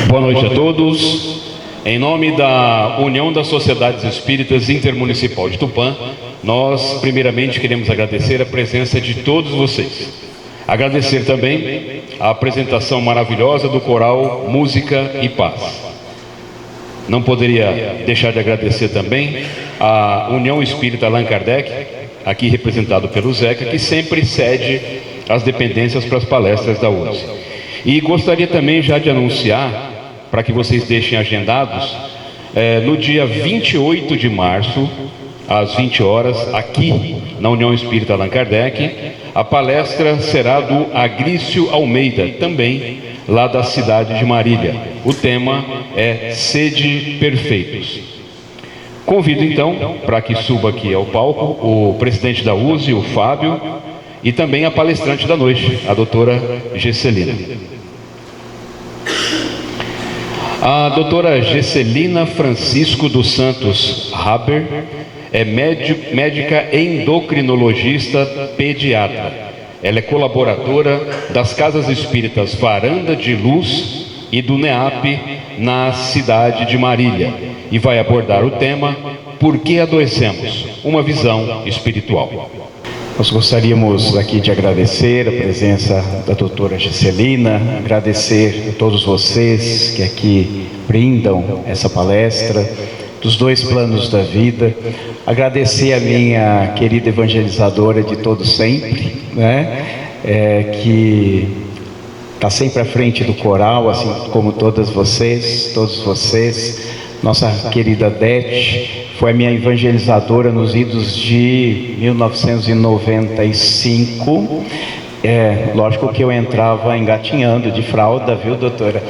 Boa noite a todos. Em nome da União das Sociedades Espíritas Intermunicipal de Tupã, nós primeiramente queremos agradecer a presença de todos vocês. Agradecer também a apresentação maravilhosa do coral Música e Paz. Não poderia deixar de agradecer também a União Espírita Allan Kardec, aqui representado pelo Zeca, que sempre cede as dependências para as palestras da UNS. E gostaria também já de anunciar, para que vocês deixem agendados, no dia 28 de março, às 20 horas, aqui na União Espírita Allan Kardec, a palestra será do Agrício Almeida, também lá da cidade de Marília. O tema é Sede Perfeitos. Convido então para que suba aqui ao palco o presidente da USE, o Fábio, e também a palestrante da noite, a doutora Gesselina. A doutora Gesselina Francisco dos Santos Haber é médica endocrinologista pediatra. Ela é colaboradora das Casas Espíritas Varanda de Luz e do NEAP na cidade de Marília e vai abordar o tema Por que adoecemos? Uma visão espiritual. Nós gostaríamos aqui de agradecer a presença da doutora Gesselina, agradecer a todos vocês que aqui brindam essa palestra dos dois planos da vida, agradecer a minha querida evangelizadora de todo sempre, né? Que está sempre à frente do coral, assim como todos vocês, nossa querida Dete, foi a minha evangelizadora nos idos de 1995. Lógico que eu entrava engatinhando de fralda, viu, doutora?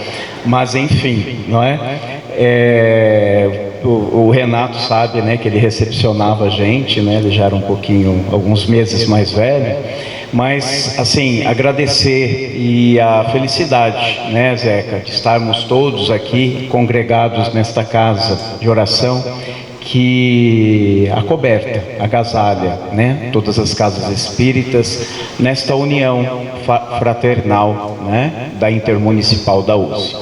Mas enfim, não é? O Renato sabe, né, que ele recepcionava a gente, né? Ele já era alguns meses mais velho. Mas, assim, agradecer e a felicidade, né, Zeca, de estarmos todos aqui congregados nesta casa de oração que acoberta, agasalha, né, todas as casas espíritas nesta união fraternal, né, da Intermunicipal da USE.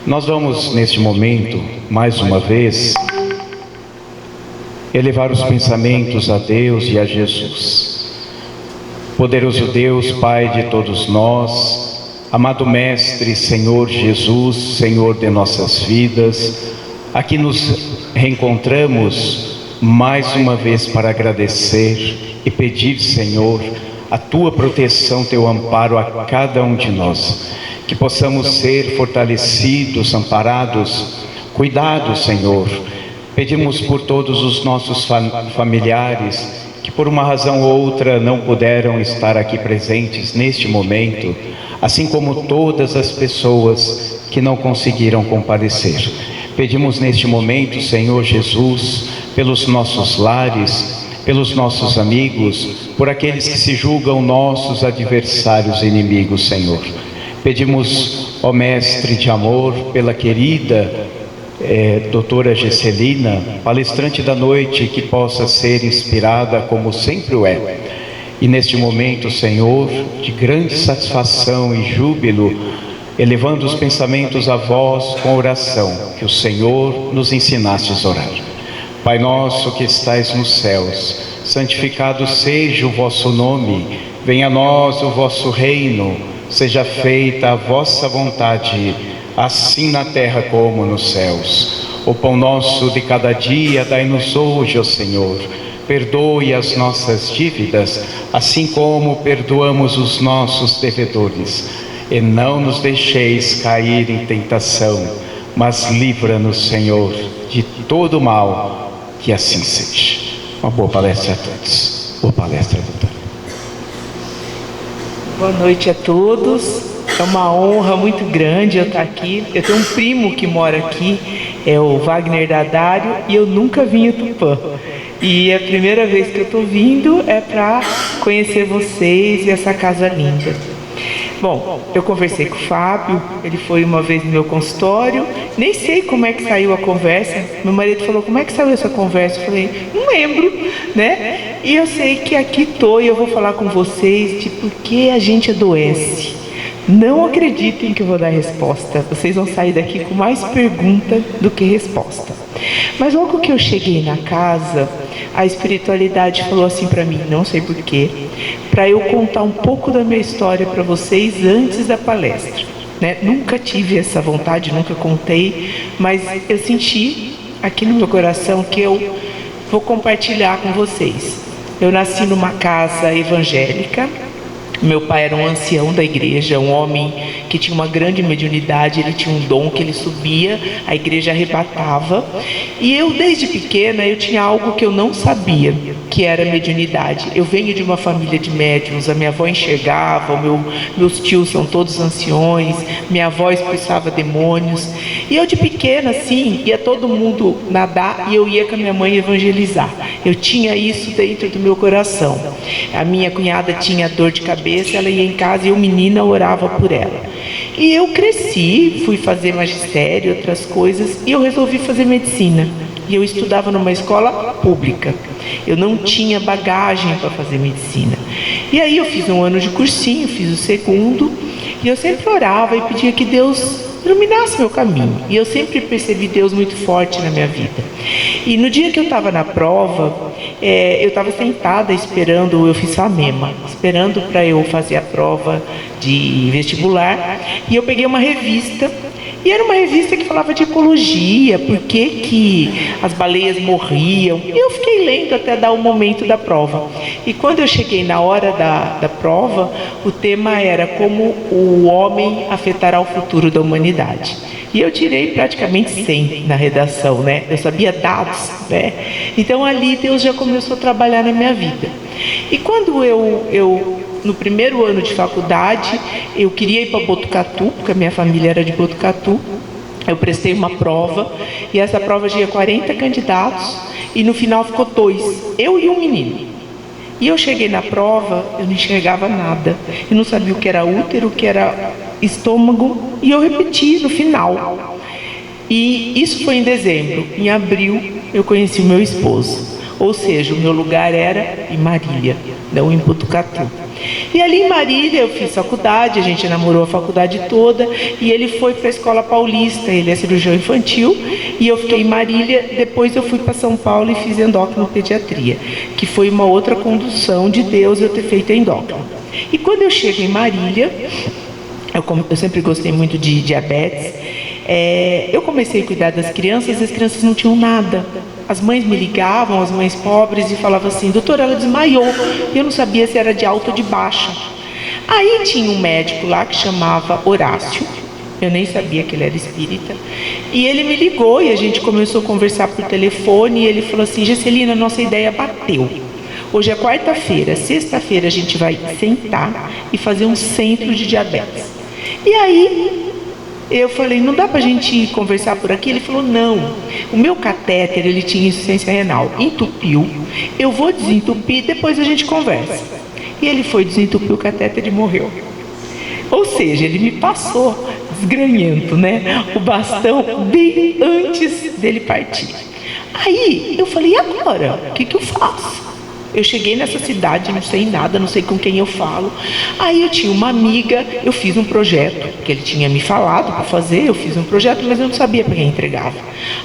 Nós vamos, neste momento, mais uma vez, elevar os pensamentos a Deus e a Jesus. Poderoso Deus, Pai de todos nós, amado Mestre, Senhor Jesus, Senhor de nossas vidas, aqui nos reencontramos mais uma vez para agradecer e pedir, Senhor, a Tua proteção, Teu amparo a cada um de nós, que possamos ser fortalecidos, amparados, cuidados, Senhor. Pedimos por todos os nossos familiares, que por uma razão ou outra não puderam estar aqui presentes neste momento, assim como todas as pessoas que não conseguiram comparecer. Pedimos neste momento, Senhor Jesus, pelos nossos lares, pelos nossos amigos, por aqueles que se julgam nossos adversários e inimigos, Senhor. Pedimos, ó Mestre de amor, pela querida doutora Gesselina, palestrante da noite, que possa ser inspirada como sempre o é. E neste momento, Senhor, de grande satisfação e júbilo, elevando os pensamentos a vós com oração, que o Senhor nos ensinastes a orar. Pai nosso que estais nos céus, santificado seja o vosso nome, venha a nós o vosso reino, seja feita a vossa vontade, assim na terra como nos céus. O pão nosso de cada dia dai-nos hoje, ó Senhor. Perdoe as nossas dívidas, assim como perdoamos os nossos devedores. E não nos deixeis cair em tentação, mas livra-nos, Senhor, de todo mal, que assim seja. Uma boa palestra a todos. Boa palestra, doutora. Boa noite a todos. É uma honra muito grande eu estar aqui. Eu tenho um primo que mora aqui, é o Wagner Dadário, e eu nunca vim em Tupã. E a primeira vez que eu estou vindo é para conhecer vocês e essa casa linda. Bom, eu conversei com o Fábio, ele foi uma vez no meu consultório, nem sei como é que saiu a conversa. Meu marido falou, como é que saiu essa conversa? Eu falei, não lembro, né? E eu sei que aqui estou e eu vou falar com vocês de por que a gente adoece. Não acreditem que eu vou dar resposta. Vocês vão sair daqui com mais pergunta do que resposta. Mas logo que eu cheguei na casa, a espiritualidade falou assim para mim, não sei porquê, para eu contar um pouco da minha história para vocês antes da palestra, né? Nunca tive essa vontade, nunca contei, mas eu senti aqui no meu coração que eu vou compartilhar com vocês. Eu nasci numa casa evangélica. Meu pai era um ancião da igreja, um homem que tinha uma grande mediunidade, ele tinha um dom que ele subia, a igreja arrebatava. E eu, desde pequena, eu tinha algo que eu não sabia, que era mediunidade. Eu venho de uma família de médiuns, a minha avó enxergava, meus tios são todos anciões, minha avó expulsava demônios. E eu de pequena, assim, ia todo mundo nadar e eu ia com a minha mãe evangelizar. Eu tinha isso dentro do meu coração. A minha cunhada tinha dor de cabeça, ela ia em casa e eu, menina, orava por ela. E eu cresci, fui fazer magistério, outras coisas, e eu resolvi fazer medicina. E eu estudava numa escola pública. Eu não tinha bagagem para fazer medicina. E aí eu fiz um ano de cursinho, fiz o segundo, e eu sempre orava e pedia que Deus iluminasse meu caminho. E eu sempre percebi Deus muito forte na minha vida. E no dia que eu estava na prova, eu estava sentada esperando, eu fiz FAMEMA, esperando para eu fazer a prova de vestibular. E eu peguei uma revista, e era uma revista que falava de ecologia, por que as baleias morriam. E eu fiquei lendo até dar o momento da prova. E quando eu cheguei na hora da prova, o tema era como o homem afetará o futuro da humanidade. E eu tirei praticamente 100 na redação, né? Eu sabia dados, né? Então ali Deus já começou a trabalhar na minha vida. E quando eu no primeiro ano de faculdade, eu queria ir para Botucatu, porque a minha família era de Botucatu. Eu prestei uma prova, e essa prova tinha 40 candidatos, e no final ficou 2, eu e um menino. E eu cheguei na prova, eu não enxergava nada. Eu não sabia o que era útero, o que era estômago, e eu repeti no final. E isso foi em dezembro. Em abril, eu conheci o meu esposo. Ou seja, o meu lugar era em Marília, não em Botucatu. E ali em Marília eu fiz faculdade, a gente namorou a faculdade toda, e ele foi para a Escola Paulista, ele é cirurgião infantil, e eu fiquei em Marília. Depois eu fui para São Paulo e fiz endocrinopediatria, que foi uma outra condução de Deus eu ter feito endócrino. E quando eu chego em Marília, eu sempre gostei muito de diabetes, eu comecei a cuidar das crianças, e as crianças não tinham nada. As mães me ligavam, as mães pobres, e falavam assim: doutora, ela desmaiou. E eu não sabia se era de alta ou de baixa. Aí tinha um médico lá que chamava Horácio, eu nem sabia que ele era espírita, e ele me ligou e a gente começou a conversar por telefone, e ele falou assim: Gesselina, nossa ideia bateu. Hoje é quarta-feira, sexta-feira a gente vai sentar e fazer um centro de diabetes. E aí eu falei: não dá pra gente conversar por aqui? Ele falou: não, o meu catéter, ele tinha insuficiência renal, entupiu, eu vou desentupir, depois a gente conversa. E ele foi desentupir o catéter e morreu. Ou seja, ele me passou desgranhento, né, o bastão bem antes dele partir. Aí eu falei: e agora? O que eu faço? Eu cheguei nessa cidade, não sei nada, não sei com quem eu falo. Aí eu tinha uma amiga, eu fiz um projeto, que ele tinha me falado para fazer, eu fiz um projeto, mas eu não sabia para quem entregava.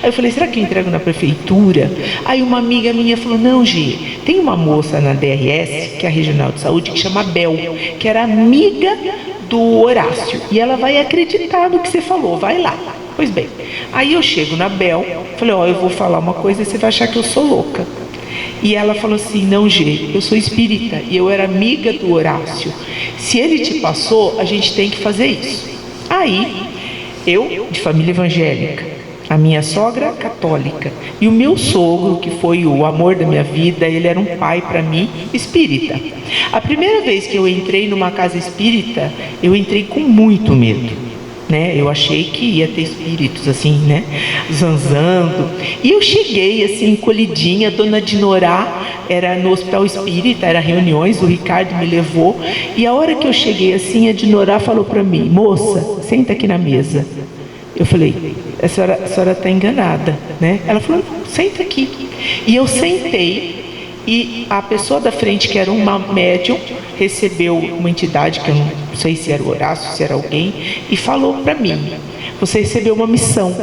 Aí eu falei: será que eu entrego na prefeitura? Aí uma amiga minha falou: não, Gi, tem uma moça na DRS, que é a Regional de Saúde, que chama Bel, que era amiga do Horácio, e ela vai acreditar no que você falou, vai lá. Pois bem, aí eu chego na Bel, falei: ó, eu vou falar uma coisa e você vai achar que eu sou louca. E ela falou assim: não, Gê, eu sou espírita e eu era amiga do Horácio. Se ele te passou, a gente tem que fazer isso. Aí, eu, de família evangélica, a minha sogra católica, e o meu sogro, que foi o amor da minha vida, ele era um pai para mim, espírita. A primeira vez que eu entrei numa casa espírita, eu entrei com muito medo. Eu achei que ia ter espíritos assim, né, zanzando. E eu cheguei assim, encolhidinha. A dona Dinorá era no hospital espírita, era reuniões, o Ricardo me levou. E a hora que eu cheguei assim, a Dinorá falou para mim: moça, senta aqui na mesa. Eu falei: a senhora está enganada, né? Ela falou: senta aqui. E eu sentei. E a pessoa da frente, que era uma médium, recebeu uma entidade, que eu não sei se era o Horácio, se era alguém, e falou para mim: você recebeu uma missão,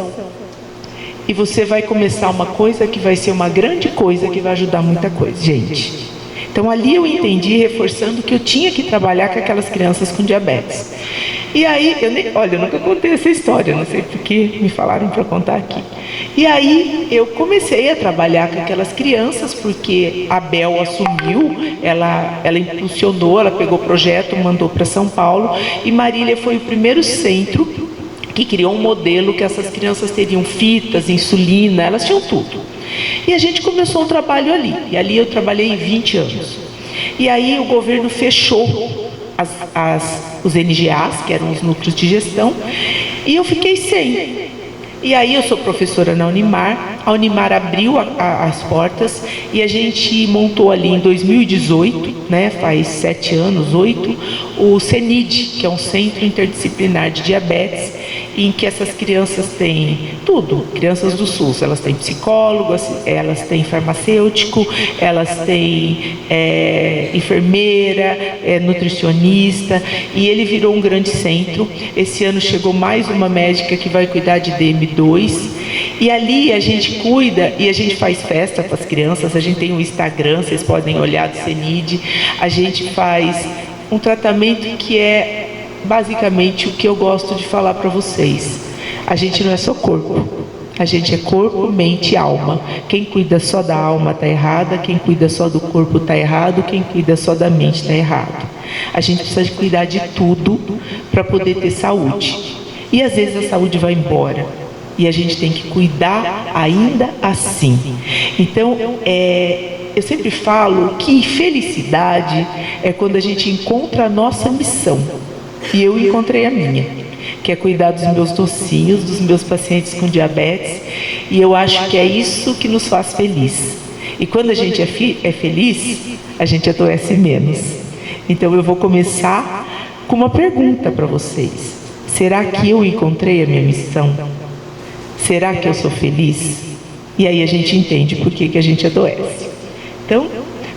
e você vai começar uma coisa que vai ser uma grande coisa, que vai ajudar muita coisa. Gente, então ali eu entendi, reforçando que eu tinha que trabalhar com aquelas crianças com diabetes. E aí, eu nunca contei essa história, não sei porque me falaram para contar aqui. E aí eu comecei a trabalhar com aquelas crianças, porque a Bel assumiu, ela impulsionou, ela pegou o projeto, mandou para São Paulo, e Marília foi o primeiro centro que criou um modelo que essas crianças teriam fitas, insulina, elas tinham tudo. E a gente começou um trabalho ali, e ali eu trabalhei 20 anos. E aí o governo fechou os NGAs, que eram os núcleos de gestão, e eu fiquei sem. E aí eu sou professora na Unimar, a Unimar abriu as portas e a gente montou ali em 2018, né, faz 7 anos, 8, o CENID, que é um Centro Interdisciplinar de Diabetes, em que essas crianças têm tudo, crianças do SUS, elas têm psicólogo, elas têm farmacêutico, elas têm enfermeira, nutricionista, e ele virou um grande centro. Esse ano chegou mais uma médica que vai cuidar de DM2, e ali a gente cuida e a gente faz festa para as crianças, a gente tem um Instagram, vocês podem olhar do CENID, a gente faz um tratamento que é basicamente o que eu gosto de falar para vocês. A gente não é só corpo, a gente é corpo, mente e alma. Quem cuida só da alma está errada, quem cuida só do corpo está errado, quem cuida só da mente está errado. A gente precisa de cuidar de tudo para poder ter saúde. E às vezes a saúde vai embora e a gente tem que cuidar ainda assim. Então, eu sempre falo que felicidade é quando a gente encontra a nossa missão. E eu encontrei a minha, que é cuidar dos meus docinhos, dos meus pacientes com diabetes. E eu acho que é isso que nos faz feliz. E quando a gente é feliz, a gente adoece menos. Então eu vou começar com uma pergunta para vocês. Será que eu encontrei a minha missão? Será que eu sou feliz? E aí a gente entende por que a gente adoece. Então,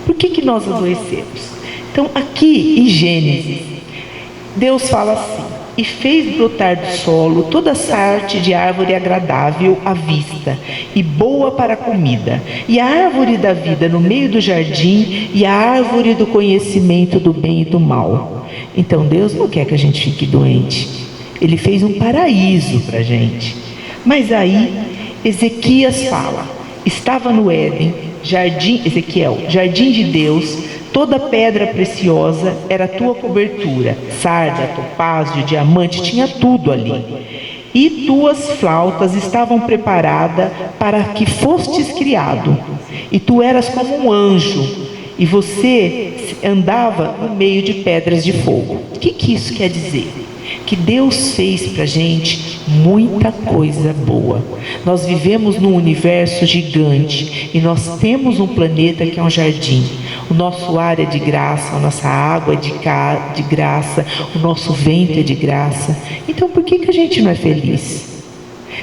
por que nós adoecemos? Então, aqui em Gênesis, Deus fala assim: e fez brotar do solo toda sorte de árvore agradável à vista e boa para a comida, e a árvore da vida no meio do jardim, e a árvore do conhecimento do bem e do mal. Então Deus não quer que a gente fique doente. Ele fez um paraíso para a gente. Mas aí Ezequias fala: estava no Éden, jardim de Deus, toda pedra preciosa era a tua cobertura, sarda, topázio, diamante, tinha tudo ali. E tuas flautas estavam preparadas para que fostes criado, e tu eras como um anjo, e você andava no meio de pedras de fogo. O que isso quer dizer? Que Deus fez para a gente muita coisa boa. Nós vivemos num universo gigante e nós temos um planeta que é um jardim. O nosso ar é de graça, a nossa água é de graça, o nosso vento é de graça. Então por que a gente não é feliz?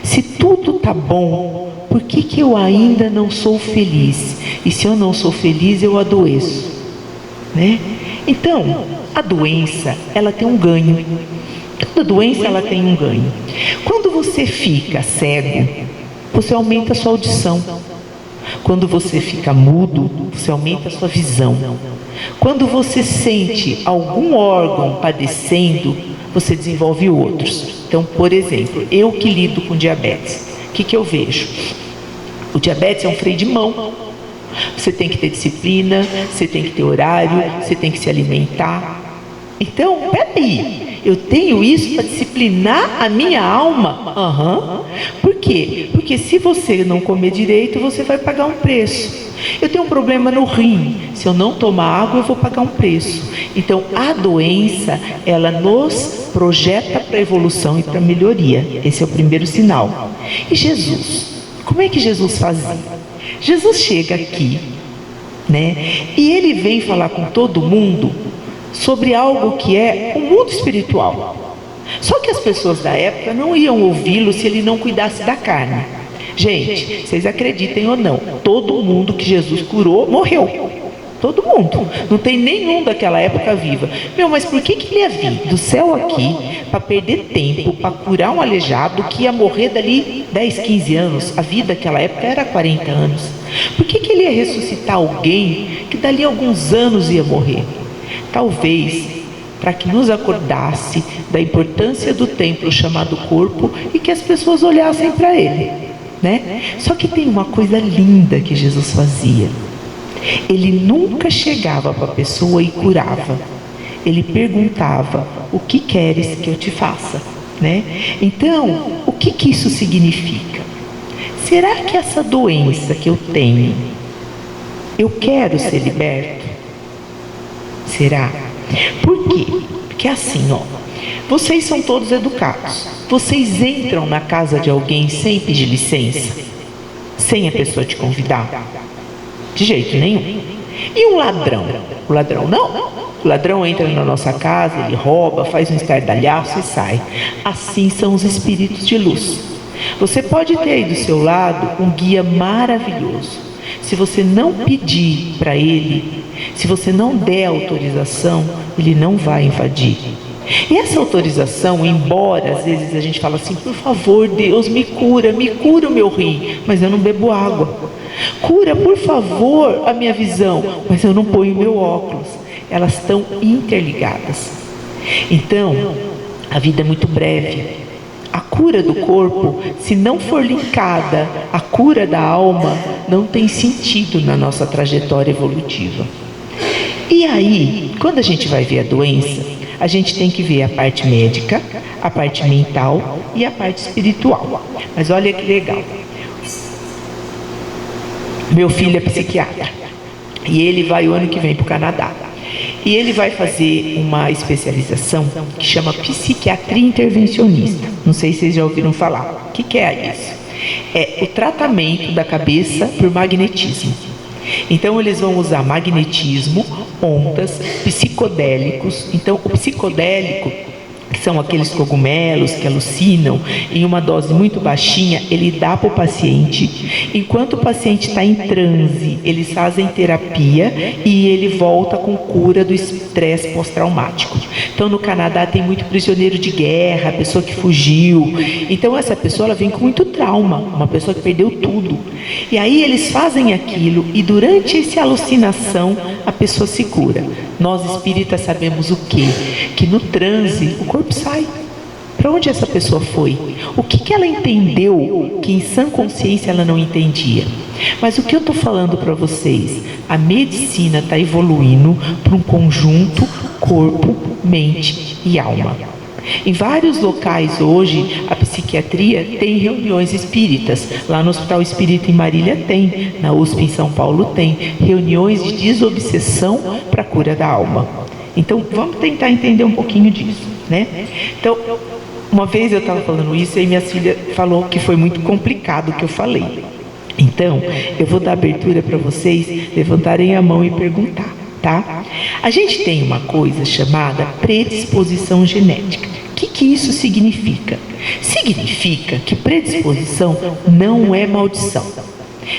Se tudo está bom, por que eu ainda não sou feliz? E se eu não sou feliz, eu adoeço, né? Então, a doença, ela tem um ganho. Toda doença, ela tem um ganho. Quando você fica cego, você aumenta a sua audição. Quando você fica mudo, você aumenta a sua visão. Quando você sente algum órgão padecendo, você desenvolve outros. Então, por exemplo, eu que lido com diabetes, o que eu vejo? O diabetes é um freio de mão. Você tem que ter disciplina, você tem que ter horário, você tem que se alimentar. Então, peraí, eu tenho isso para disciplinar a minha alma? Por quê? Porque se você não comer direito, você vai pagar um preço. Eu tenho um problema no rim, se eu não tomar água, eu vou pagar um preço. Então, a doença, ela nos projeta para a evolução e para a melhoria. Esse é o primeiro sinal. E Jesus? Como é que Jesus fazia? Jesus chega aqui, né? E ele vem falar com todo mundo sobre algo que é o mundo espiritual. Só que as pessoas da época não iam ouvi-lo se ele não cuidasse da carne. Gente, vocês acreditem ou não, todo mundo que Jesus curou morreu. Todo mundo. Não tem nenhum daquela época viva. Mas por que ele ia vir do céu aqui para perder tempo, para curar um aleijado que ia morrer dali 10, 15 anos? A vida daquela época era 40 anos. Por que ele ia ressuscitar alguém que dali a alguns anos ia morrer? Talvez para que nos acordasse da importância do templo chamado corpo e que as pessoas olhassem para ele, né? Só que tem uma coisa linda que Jesus fazia. Ele nunca chegava para a pessoa e curava. Ele perguntava: o que queres que eu te faça? Né? Então, o que isso significa? Será que essa doença que eu tenho, eu quero ser liberto? Será? Por quê? Porque assim, vocês são todos educados. Vocês entram na casa de alguém sem pedir licença? Sem a pessoa te convidar? De jeito nenhum. E um ladrão? O ladrão não. O ladrão entra na nossa casa, ele rouba, faz um estardalhaço e sai. Assim são os espíritos de luz. Você pode ter aí do seu lado um guia maravilhoso. Se você não pedir para ele, se você não der autorização, ele não vai invadir. E essa autorização, embora às vezes a gente fala assim: por favor, Deus, me cura o meu rim, mas eu não bebo água. Cura, por favor, a minha visão, mas eu não ponho meu óculos. Elas estão interligadas. Então, a vida é muito breve. A cura do corpo, se não for linkada à cura da alma, não tem sentido na nossa trajetória evolutiva. E aí, quando a gente vai ver a doença, a gente tem que ver a parte médica, a parte mental e a parte espiritual. Mas olha que legal. Meu filho é psiquiatra e ele vai o ano que vem para o Canadá. E ele vai fazer uma especialização que chama psiquiatria intervencionista. Não sei se vocês já ouviram falar. O que é isso? É o tratamento da cabeça por magnetismo. Então eles vão usar magnetismo, ondas, psicodélicos. Então o psicodélico, que são aqueles cogumelos que alucinam, em uma dose muito baixinha, ele dá para o paciente. Enquanto o paciente está em transe, eles fazem terapia e ele volta com cura do estresse pós-traumático. Então no Canadá tem muito prisioneiro de guerra, pessoa que fugiu. Então essa pessoa ela vem com muito trauma, uma pessoa que perdeu tudo. E aí eles fazem aquilo e durante essa alucinação a pessoa se cura. Nós espíritas sabemos o quê? Que no transe o corpo sai. Para onde essa pessoa foi? O que ela entendeu que em sã consciência ela não entendia? Mas o que eu estou falando para vocês? A medicina está evoluindo para um conjunto corpo, mente e alma. Em vários locais hoje, a psiquiatria tem reuniões espíritas. Lá no Hospital Espírita em Marília tem, na USP em São Paulo tem, reuniões de desobsessão para a cura da alma. Então, vamos tentar entender um pouquinho disso, né? Então, uma vez eu estava falando isso e minha filha falou que foi muito complicado o que eu falei. Então, eu vou dar abertura para vocês levantarem a mão e perguntar, tá? A gente tem uma coisa chamada predisposição genética. O que isso significa? Significa que predisposição não é maldição.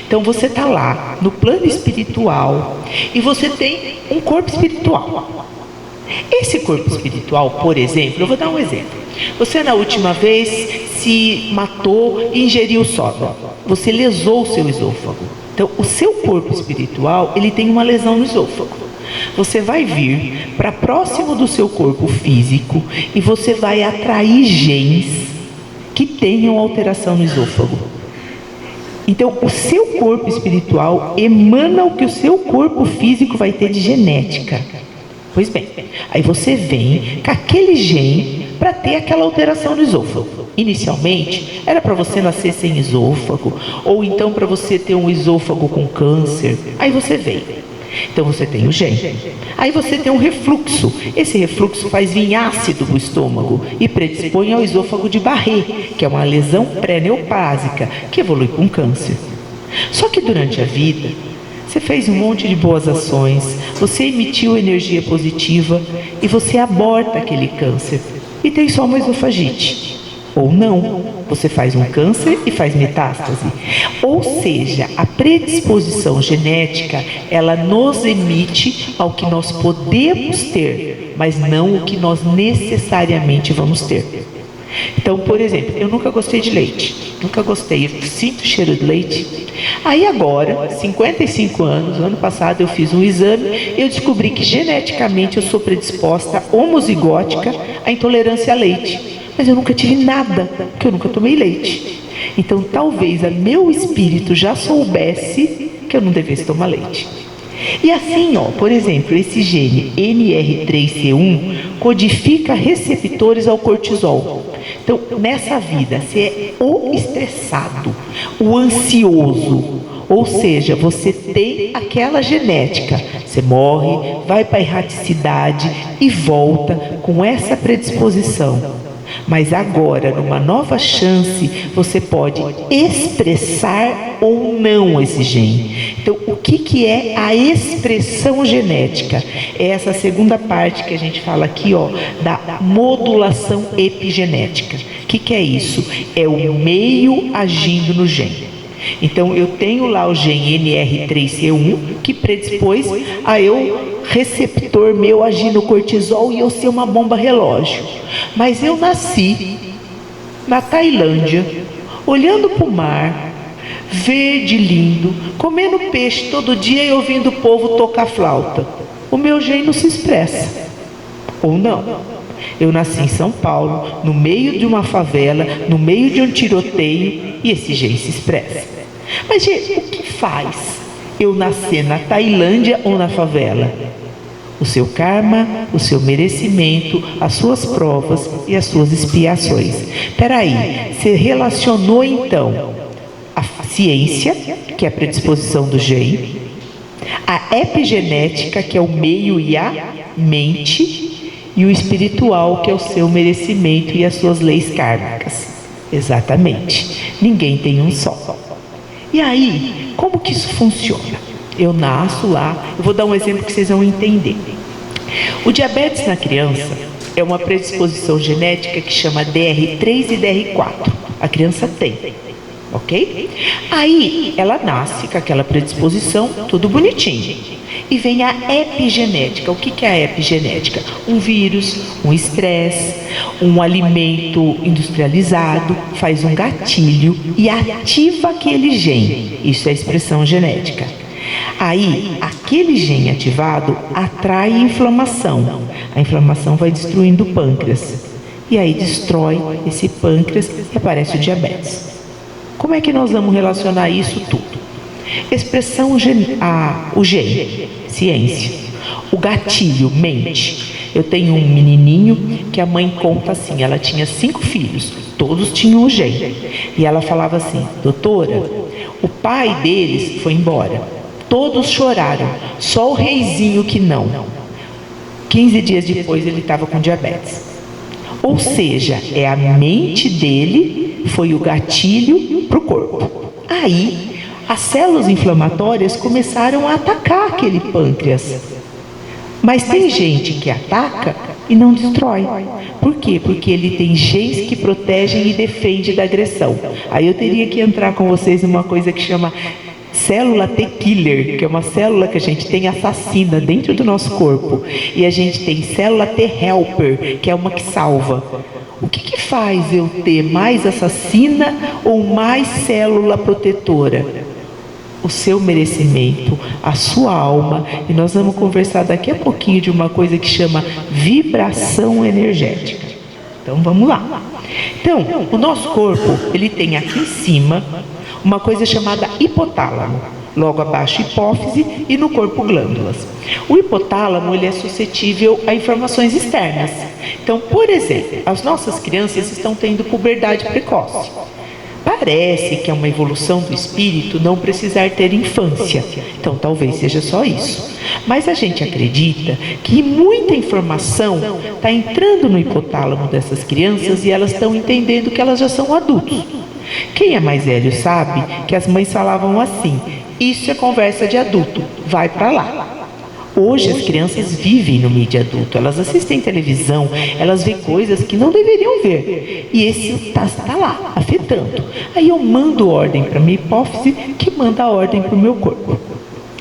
Então você está lá no plano espiritual e você tem um corpo espiritual. Esse corpo espiritual, por exemplo, eu vou dar um exemplo. Você na última vez se matou e ingeriu soda. Você lesou o seu esôfago. Então o seu corpo espiritual, ele tem uma lesão no esôfago. Você vai vir para próximo do seu corpo físico e você vai atrair genes que tenham alteração no esôfago. Então, o seu corpo espiritual emana o que o seu corpo físico vai ter de genética. Pois bem, aí você vem com aquele gene para ter aquela alteração no esôfago. Inicialmente, era para você nascer sem esôfago, ou então para você ter um esôfago com câncer. Aí você vem. Então você tem o gene. Aí você tem um refluxo. Esse refluxo faz vir ácido para o estômago e predispõe ao esôfago de Barré, que é uma lesão pré-neoplásica que evolui com câncer. Só que durante a vida, você fez um monte de boas ações, você emitiu energia positiva e você aborta aquele câncer e tem só uma esofagite. Ou não, você faz um câncer e faz metástase. Ou seja, a predisposição genética, ela nos emite ao que nós podemos ter, mas não o que nós necessariamente vamos ter. Então, por exemplo, eu nunca gostei de leite, nunca gostei, eu sinto o cheiro de leite. Aí agora, 55 anos, ano passado eu fiz um exame e eu descobri que geneticamente eu sou predisposta, homozigótica, à intolerância a leite. Mas eu nunca tive nada, porque eu nunca tomei leite. Então talvez o meu espírito já soubesse que eu não devesse tomar leite. E assim, ó, por exemplo, esse gene NR3C1 codifica receptores ao cortisol. Então, nessa vida, você é o estressado, o ansioso, ou seja, você tem aquela genética, você morre, vai para a erraticidade e volta com essa predisposição. Mas agora, numa nova chance, você pode expressar ou não esse gene. Então, o que é a expressão genética? É essa segunda parte que a gente fala aqui, ó, da modulação epigenética. O que é isso? É o meio agindo no gene. Então, eu tenho lá o gene NR3C1 que predispôs a eu, receptor meu, agir no cortisol e eu ser uma bomba relógio. Mas eu nasci na Tailândia, olhando para o mar, verde lindo, comendo peixe todo dia e ouvindo o povo tocar flauta. O meu gene não se expressa. Ou não. Eu nasci em São Paulo, no meio de uma favela, no meio de um tiroteio, e esse gene se expressa. Mas, gente, o que faz eu nascer na Tailândia ou na favela? O seu karma, o seu merecimento, as suas provas e as suas expiações. Espera aí, você relacionou então a ciência, que é a predisposição do gene, a epigenética, que é o meio e a mente, e o espiritual, que é o seu merecimento e as suas leis kármicas. Exatamente. Ninguém tem um só. E aí, como que isso funciona? Eu nasço lá, eu vou dar um exemplo que vocês vão entender. O diabetes na criança é uma predisposição genética que chama DR3 e DR4. A criança tem, ok? Aí, ela nasce com aquela predisposição, tudo bonitinho. E vem a epigenética. O que é a epigenética? Um vírus, um estresse, um alimento industrializado, faz um gatilho e ativa aquele gene. Isso é a expressão genética. Aí, aquele gene ativado atrai inflamação. A inflamação vai destruindo o pâncreas. E aí destrói esse pâncreas e aparece o diabetes. Como é que nós vamos relacionar isso tudo? Expressão, o gene, ciência. O gatilho, mente. Eu tenho um menininho que a mãe conta assim, ela tinha 5 filhos, todos tinham o gene. E ela falava assim, doutora, o pai deles foi embora, todos choraram, só o reizinho que não. 15 dias depois ele estava com diabetes. Ou seja, é a mente dele, foi o gatilho para o corpo. Aí, as células inflamatórias começaram a atacar aquele pâncreas. Mas tem gente que ataca e não destrói. Por quê? Porque ele tem genes que protegem e defendem da agressão. Aí eu teria que entrar com vocês numa coisa que chama célula T-killer, que é uma célula que a gente tem assassina dentro do nosso corpo. E a gente tem célula T-helper, que é uma que salva. O que faz eu ter mais assassina ou mais célula protetora? O seu merecimento, a sua alma, e nós vamos conversar daqui a pouquinho de uma coisa que chama vibração energética. Então vamos lá. Então, o nosso corpo, ele tem aqui em cima uma coisa chamada hipotálamo, logo abaixo hipófise e no corpo glândulas. O hipotálamo, ele é suscetível a informações externas. Então, por exemplo, as nossas crianças estão tendo puberdade precoce. Parece que é uma evolução do espírito não precisar ter infância. Então, talvez seja só isso. Mas a gente acredita que muita informação está entrando no hipotálamo dessas crianças e elas estão entendendo que elas já são adultos. Quem é mais velho sabe que as mães falavam assim, isso é conversa de adulto, vai para lá. Hoje as crianças vivem no meio de adulto, elas assistem televisão, elas veem coisas que não deveriam ver. E esse está lá, afetando. Aí eu mando ordem para a minha hipófise, que manda a ordem para o meu corpo.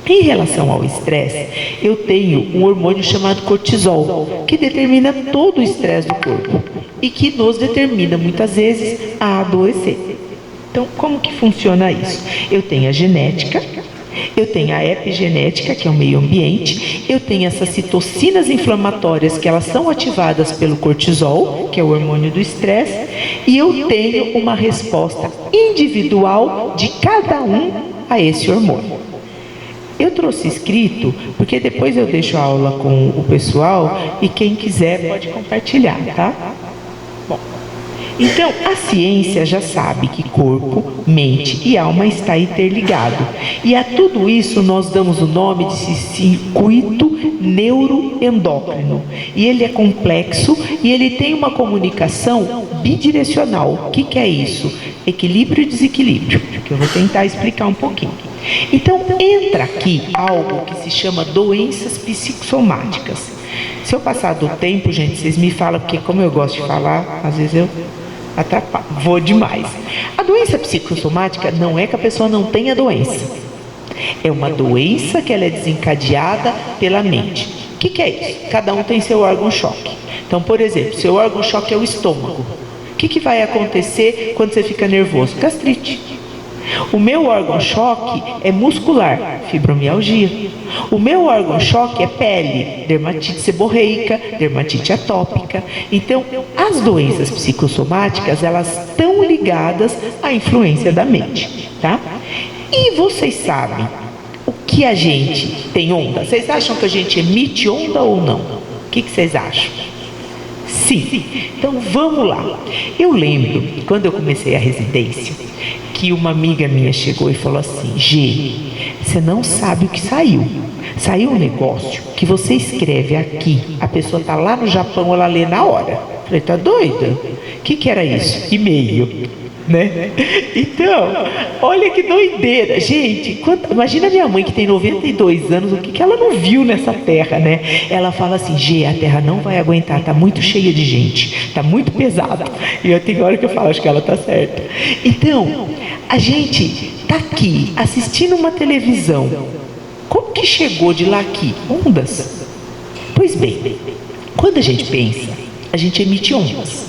Em relação ao estresse, eu tenho um hormônio chamado cortisol, que determina todo o estresse do corpo. e que nos determina muitas vezes a adoecer. Então, como que funciona isso? Eu tenho a genética, eu tenho a epigenética, que é o meio ambiente, eu tenho essas citocinas inflamatórias que elas são ativadas pelo cortisol, que é o hormônio do estresse, e eu tenho uma resposta individual de cada um a esse hormônio. Eu trouxe escrito, porque depois eu deixo a aula com o pessoal e quem quiser pode compartilhar, tá? Bom, então a ciência já sabe que corpo, mente e alma está interligado. E a tudo isso nós damos o nome de circuito neuroendócrino. E ele é complexo e ele tem uma comunicação bidirecional. O que é isso? Equilíbrio e desequilíbrio, que eu vou tentar explicar um pouquinho. Então, entra aqui algo que se chama doenças psicossomáticas. Se eu passar do tempo, gente, vocês me falam, porque como eu gosto de falar, às vezes eu atrapalho, vou demais. A doença psicossomática não é que a pessoa não tenha doença. É uma doença que ela é desencadeada pela mente. O que é isso? Cada um tem seu órgão-choque. Então, por exemplo, seu órgão-choque é o estômago. O que vai acontecer quando você fica nervoso? Gastrite. O meu órgão-choque é muscular, fibromialgia. O meu órgão-choque é pele, dermatite seborreica, dermatite atópica. Então, as doenças psicossomáticas, elas estão ligadas à influência da mente, tá? E vocês sabem o que a gente tem onda? Vocês acham que a gente emite onda ou não? O que vocês acham? Sim. Então vamos lá. Eu lembro, quando eu comecei a residência, que uma amiga minha chegou e falou assim: Gê, você não sabe o que saiu. Saiu um negócio que você escreve aqui, a pessoa está lá no Japão, ela lê na hora. Eu falei, tá doida? O que era isso? E-mail, né? Então, olha que doideira. Gente, imagina minha mãe que tem 92 anos, o que ela não viu nessa terra, né? Ela fala assim: Gê, a terra não vai aguentar, tá muito cheia de gente, tá muito pesada. E eu tenho hora que eu falo, acho que ela tá certa. Então, a gente tá aqui assistindo uma televisão. Como que chegou de lá aqui? Ondas. Pois bem, quando a gente pensa, a gente emite ondas.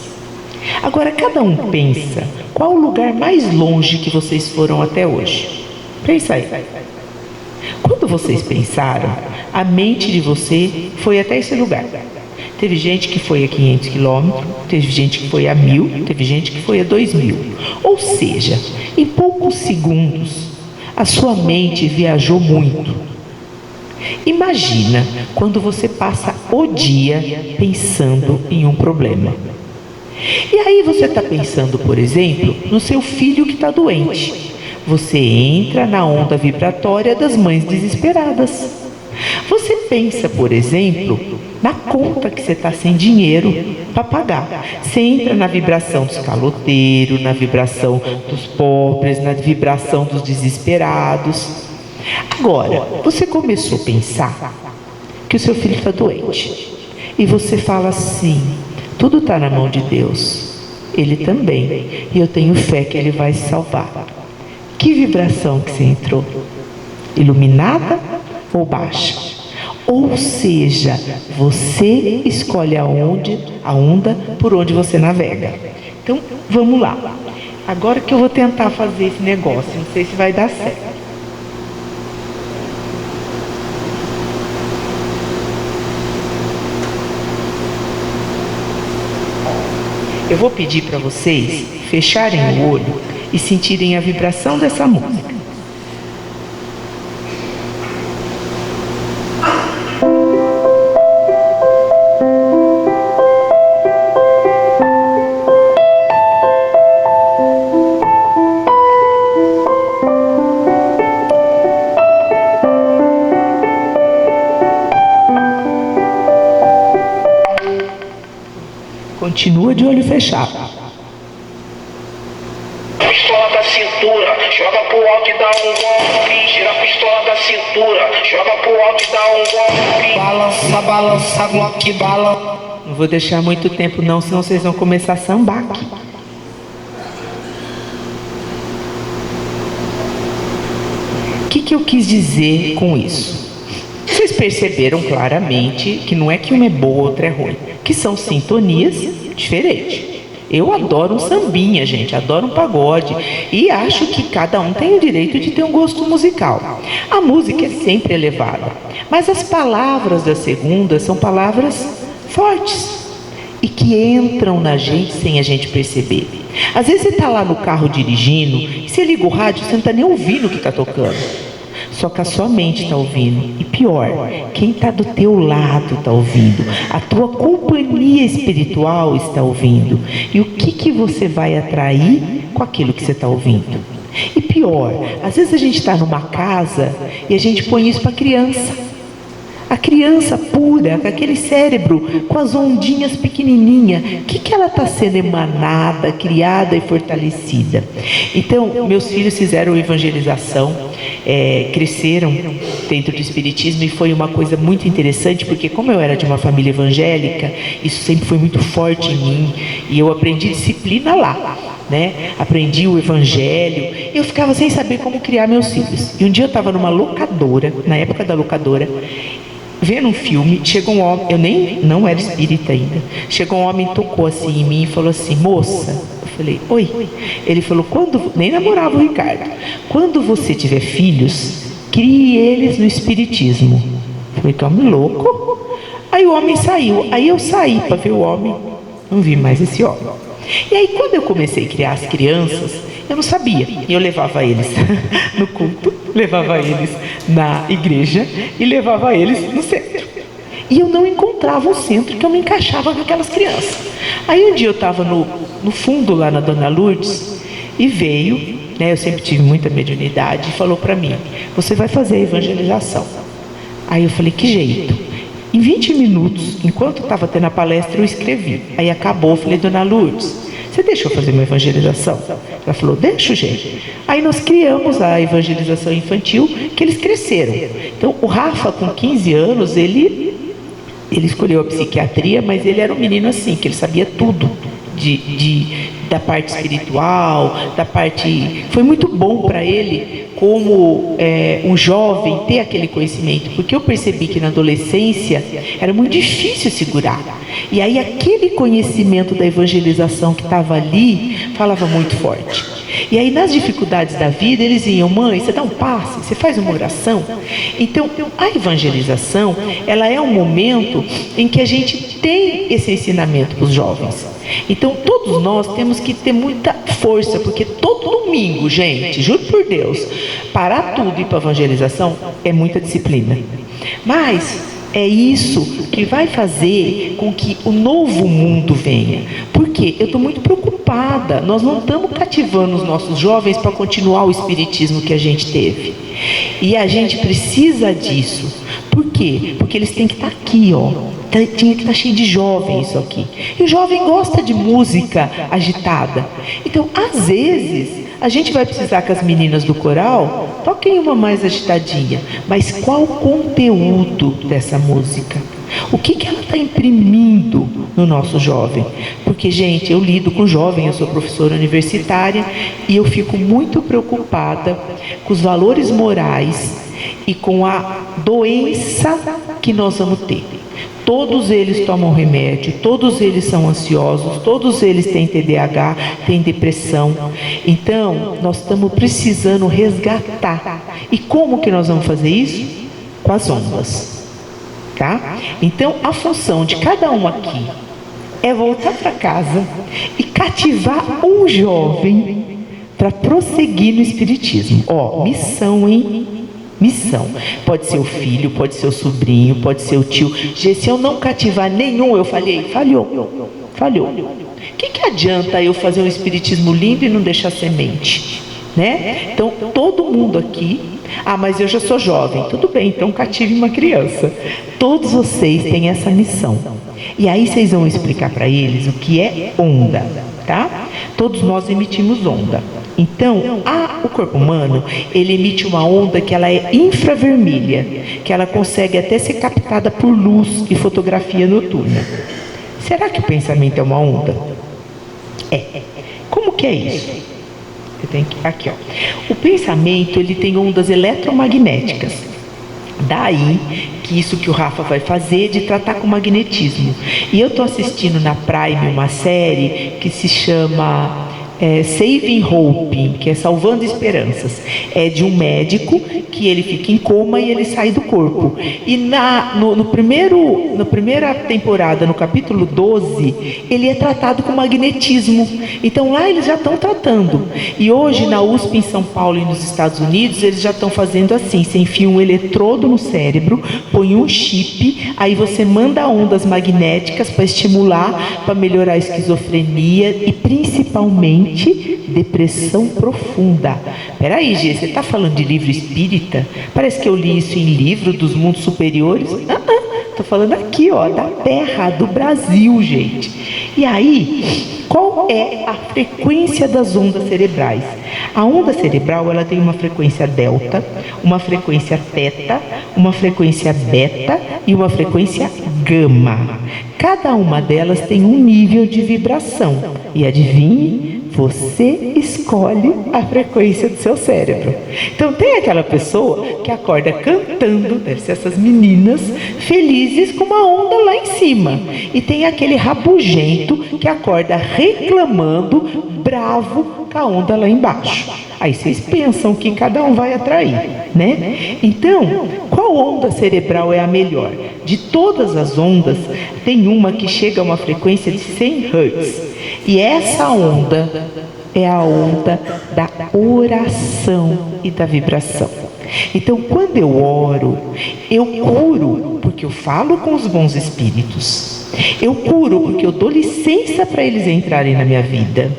Agora, cada um pensa, qual o lugar mais longe que vocês foram até hoje? Pensa aí. Quando vocês pensaram, a mente de você foi até esse lugar. Teve gente que foi a 500 quilômetros, teve gente que foi a 1000, teve gente que foi a 2000. Ou seja, em poucos segundos, a sua mente viajou muito. Imagina quando você passa o dia pensando em um problema. E aí você está pensando, por exemplo, no seu filho que está doente. Você entra na onda vibratória das mães desesperadas. Você pensa, por exemplo, na conta que você está sem dinheiro para pagar. Você entra na vibração dos caloteiros, na vibração dos pobres, na vibração dos desesperados. Agora, você começou a pensar que o seu filho está doente. E você fala assim: tudo está na mão de Deus. Ele também. E eu tenho fé que Ele vai se salvar. Que vibração que você entrou? Iluminada ou baixa? Ou seja, você escolhe a onda por onde você navega. Então, vamos lá. Agora que eu vou tentar fazer esse negócio, não sei se vai dar certo. Eu vou pedir para vocês fecharem o olho e sentirem a vibração dessa música. Continua de olho fechado. Pistola da cintura, joga pro alto e dá um golpe. Tira a pistola da cintura, joga pro alto e dá um golpe. Balança, balança, Glock, balança. Não vou deixar muito tempo não, senão vocês vão começar a sambar aqui. O que eu quis dizer com isso? Vocês perceberam claramente que não é que uma é boa, outra é ruim, que são sintonias diferente. Eu adoro um sambinha, gente, adoro um pagode e acho que cada um tem o direito de ter um gosto musical. A música é sempre elevada, mas as palavras da segunda são palavras fortes e que entram na gente sem a gente perceber. Às vezes você está lá no carro dirigindo e você liga o rádio, você não está nem ouvindo o que está tocando. Só que a sua mente está ouvindo. E pior, quem está do teu lado está ouvindo. A tua companhia espiritual está ouvindo. E o que você vai atrair com aquilo que você está ouvindo? E pior, às vezes a gente está numa casa e a gente põe isso para a criança. A criança pura, com aquele cérebro, com as ondinhas pequenininhas, o que ela está sendo emanada, criada e fortalecida? Então, meus filhos fizeram evangelização, cresceram dentro do espiritismo e foi uma coisa muito interessante, porque como eu era de uma família evangélica, isso sempre foi muito forte em mim e eu aprendi disciplina lá. Aprendi o evangelho e eu ficava sem saber como criar meus filhos. E um dia eu estava numa locadora, na época da locadora, vendo um filme, chegou um homem, eu não era espírita ainda, chegou um homem, tocou assim em mim e falou assim: moça, eu falei, oi. Ele falou, nem namorava o Ricardo, quando você tiver filhos, crie eles no espiritismo. Eu falei, tá me louco? Aí o homem saiu, aí eu saí para ver o homem, não vi mais esse homem. E aí quando eu comecei a criar as crianças, eu não sabia, e eu levava eles no culto, levava eles na igreja e levava eles no centro. E eu não encontrava um centro que eu me encaixava com aquelas crianças. Aí um dia eu estava no fundo lá na Dona Lourdes e veio, eu sempre tive muita mediunidade, e falou para mim, você vai fazer a evangelização. Aí eu falei, que jeito? Em 20 minutos, enquanto estava tendo a palestra, eu escrevi. Aí acabou, eu falei, Dona Lourdes, você deixa eu fazer uma evangelização? Ela falou, deixa, gente. Aí nós criamos a evangelização infantil, que eles cresceram. Então, o Rafa, com 15 anos, ele escolheu a psiquiatria, mas ele era um menino assim, que ele sabia tudo da parte espiritual, da parte... Foi muito bom para ele, como um jovem, ter aquele conhecimento, porque eu percebi que na adolescência era muito difícil segurar. E aí aquele conhecimento da evangelização que estava ali, falava muito forte. E aí nas dificuldades da vida, eles iam, mãe, você dá um passe, você faz uma oração. Então, a evangelização, ela é um momento em que a gente tem esse ensinamento para os jovens. Então, todos nós temos que ter muita força, porque todo domingo, gente, juro por Deus, parar tudo e ir para a evangelização é muita disciplina. Mas é isso que vai fazer com que o novo mundo venha. Porque eu estou muito preocupada. Nós não estamos cativando os nossos jovens para continuar o espiritismo que a gente teve. E a gente precisa disso. Por quê? Porque eles têm que estar aqui, ó. Tinha que estar cheio de jovem isso aqui. E o jovem gosta de música agitada. Então, às vezes, a gente vai precisar que as meninas do coral toquem uma mais agitadinha. Mas qual o conteúdo dessa música? O que ela está imprimindo no nosso jovem? Porque, gente, eu lido com jovem, eu sou professora universitária e eu fico muito preocupada com os valores morais e com a doença que nós vamos ter. Todos eles tomam remédio, todos eles são ansiosos, todos eles têm TDAH, têm depressão. Então, nós estamos precisando resgatar. E como que nós vamos fazer isso? Com as ondas. Tá? Então, a função de cada um aqui é voltar para casa e cativar um jovem para prosseguir no espiritismo. Ó, missão, hein? Missão. Pode ser o filho, pode ser o sobrinho, pode ser o tio. Se eu não cativar nenhum, eu falhou. O que adianta eu fazer um espiritismo lindo e não deixar semente? Então, todo mundo aqui... Ah, mas eu já sou jovem. Tudo bem, então cative uma criança. Todos vocês têm essa missão. E aí vocês vão explicar para eles o que é onda, tá? Todos nós emitimos onda. Então, o corpo humano, ele emite uma onda que ela é infravermelha, que ela consegue até ser captada por luz e fotografia noturna. Será que o pensamento é uma onda? É. Como que é isso? Aqui, ó. O pensamento, ele tem ondas eletromagnéticas. Daí que isso que o Rafa vai fazer de tratar com magnetismo. E eu estou assistindo na Prime uma série que se chama Saving Hope, que é Salvando Esperanças. É de um médico que ele fica em coma e ele sai do corpo. E na primeira temporada, no capítulo 12, ele é tratado com magnetismo. Então lá eles já estão tratando. E hoje na USP em São Paulo e nos Estados Unidos, eles já estão fazendo assim: você enfia um eletrodo no cérebro, põe um chip, aí você manda ondas magnéticas para estimular, para melhorar a esquizofrenia e principalmente depressão profunda. Peraí, Gê, você está falando de livro espírita? Parece que eu li isso em livro dos mundos superiores. Estou falando aqui, ó, da Terra, do Brasil, gente. E aí, qual é a frequência das ondas cerebrais? A onda cerebral, ela tem uma frequência delta, uma frequência teta, uma frequência beta e uma frequência gama. Cada uma delas tem um nível de vibração. E adivinhe? Você escolhe a frequência do seu cérebro. Então tem aquela pessoa que acorda cantando, deve ser essas meninas felizes com uma onda lá em cima. E tem aquele rabugento que acorda reclamando, bravo, com a onda lá embaixo. Aí vocês pensam que cada um vai atrair, né? Então, qual onda cerebral é a melhor? De todas as ondas, tem uma que chega a uma frequência de 100 Hz. E essa onda é a onda da oração e da vibração. Então, quando eu oro, eu curo porque eu falo com os bons espíritos. Eu curo porque eu dou licença para eles entrarem na minha vida.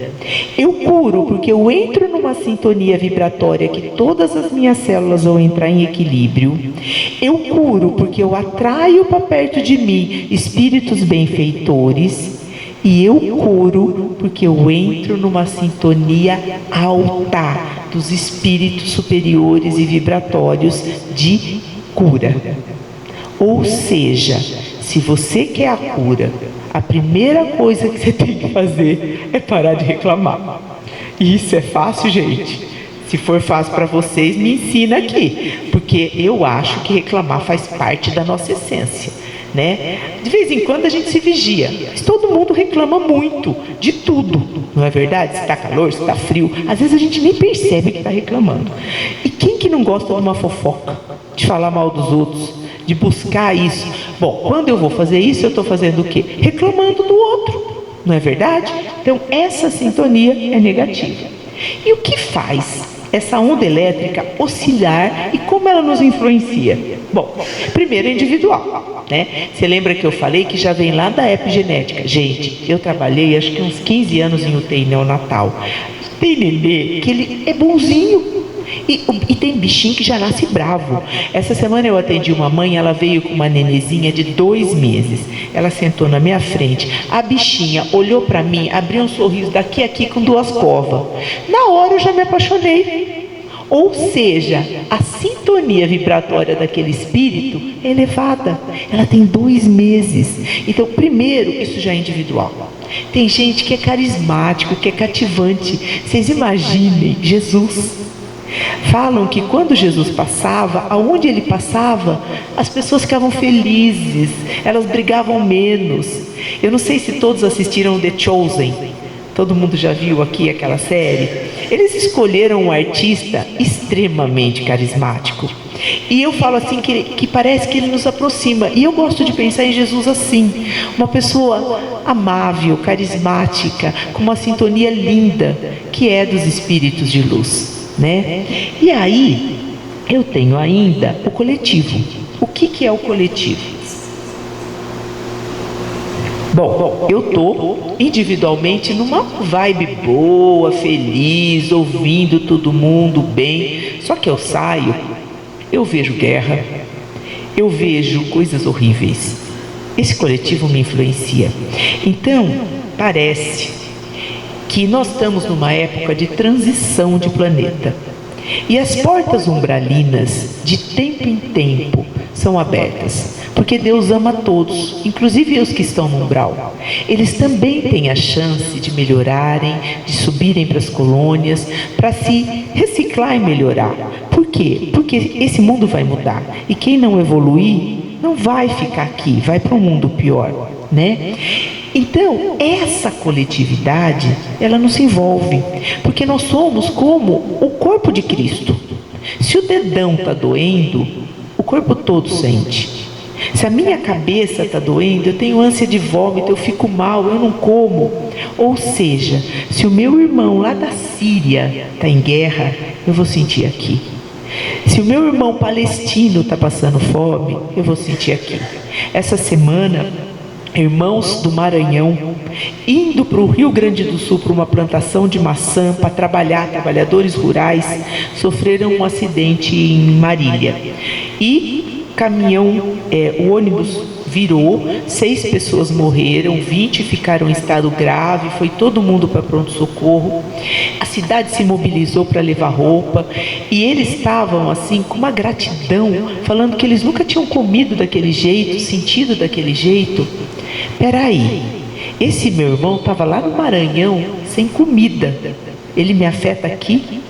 Eu curo porque eu entro numa sintonia vibratória que todas as minhas células vão entrar em equilíbrio. Eu curo porque eu atraio para perto de mim espíritos benfeitores. E eu curo porque eu entro numa sintonia alta dos espíritos superiores e vibratórios de cura. Ou seja, se você quer a cura, a primeira coisa que você tem que fazer é parar de reclamar. E isso é fácil, gente? Se for fácil para vocês, me ensina aqui. Porque eu acho que reclamar faz parte da nossa essência, né? De vez em quando a gente se vigia, mas todo mundo reclama muito de tudo, não é verdade? Se está calor, se está frio, às vezes a gente nem percebe que está reclamando. E quem que não gosta de uma fofoca, de falar mal dos outros, de buscar isso? Bom, quando eu vou fazer isso, eu estou fazendo o quê? Reclamando do outro, não é verdade? Então essa sintonia é negativa. E o que faz essa onda elétrica oscilar e como ela nos influencia? Bom, primeiro é individual, né? Você lembra que eu falei que já vem lá da epigenética? Gente, eu trabalhei acho que uns 15 anos em UTI neonatal. Tem nenê que ele é bonzinho e tem bichinho que já nasce bravo. Essa semana eu atendi uma mãe, ela veio com uma nenezinha de 2 meses. Ela sentou na minha frente, a bichinha olhou para mim, abriu um sorriso daqui a aqui com 2 covas. Na hora eu já me apaixonei. Ou seja, a sintonia vibratória daquele espírito é elevada. Ela tem 2 meses. Então, primeiro, isso já é individual. Tem gente que é carismático, que é cativante. Vocês imaginem Jesus. Falam que quando Jesus passava, aonde ele passava, as pessoas ficavam felizes, elas brigavam menos. Eu não sei se todos assistiram The Chosen. Todo mundo já viu aqui aquela série? Eles escolheram um artista extremamente carismático. E eu falo assim que parece que ele nos aproxima. E eu gosto de pensar em Jesus assim. Uma pessoa amável, carismática, com uma sintonia linda, que é dos espíritos de luz, né? E aí, eu tenho ainda o coletivo. O que é o coletivo? Bom, eu estou individualmente numa vibe boa, feliz, ouvindo todo mundo bem. Só que eu saio, eu vejo guerra, eu vejo coisas horríveis. Esse coletivo me influencia. Então, parece que nós estamos numa época de transição de planeta. E as portas umbralinas, de tempo em tempo, são abertas. Porque Deus ama todos, inclusive os que estão no umbral. Eles também têm a chance de melhorarem, de subirem para as colônias, para se reciclar e melhorar. Por Por quê? Porque esse mundo vai mudar. E quem não evoluir, não vai ficar aqui, vai para um mundo pior, né? Então, essa coletividade, ela não se envolve, porque nós somos como o corpo de Cristo. Se o dedão está doendo, o corpo todo sente. Se a minha cabeça está doendo, eu tenho ânsia de vômito, eu fico mal, eu não como. Ou seja, se o meu irmão lá da Síria está em guerra, eu vou sentir aqui. Se o meu irmão palestino está passando fome, eu vou sentir aqui. Essa semana, irmãos do Maranhão, indo para o Rio Grande do Sul para uma plantação de maçã, para trabalhar, trabalhadores rurais, sofreram um acidente em Marília. E o ônibus virou, 6 pessoas morreram, 20 ficaram em estado grave, foi todo mundo para pronto-socorro. A cidade se mobilizou para levar roupa, e eles estavam assim com uma gratidão, falando que eles nunca tinham comido daquele jeito, sentido daquele jeito. Peraí, esse meu irmão estava lá no Maranhão sem comida, ele me afeta aqui?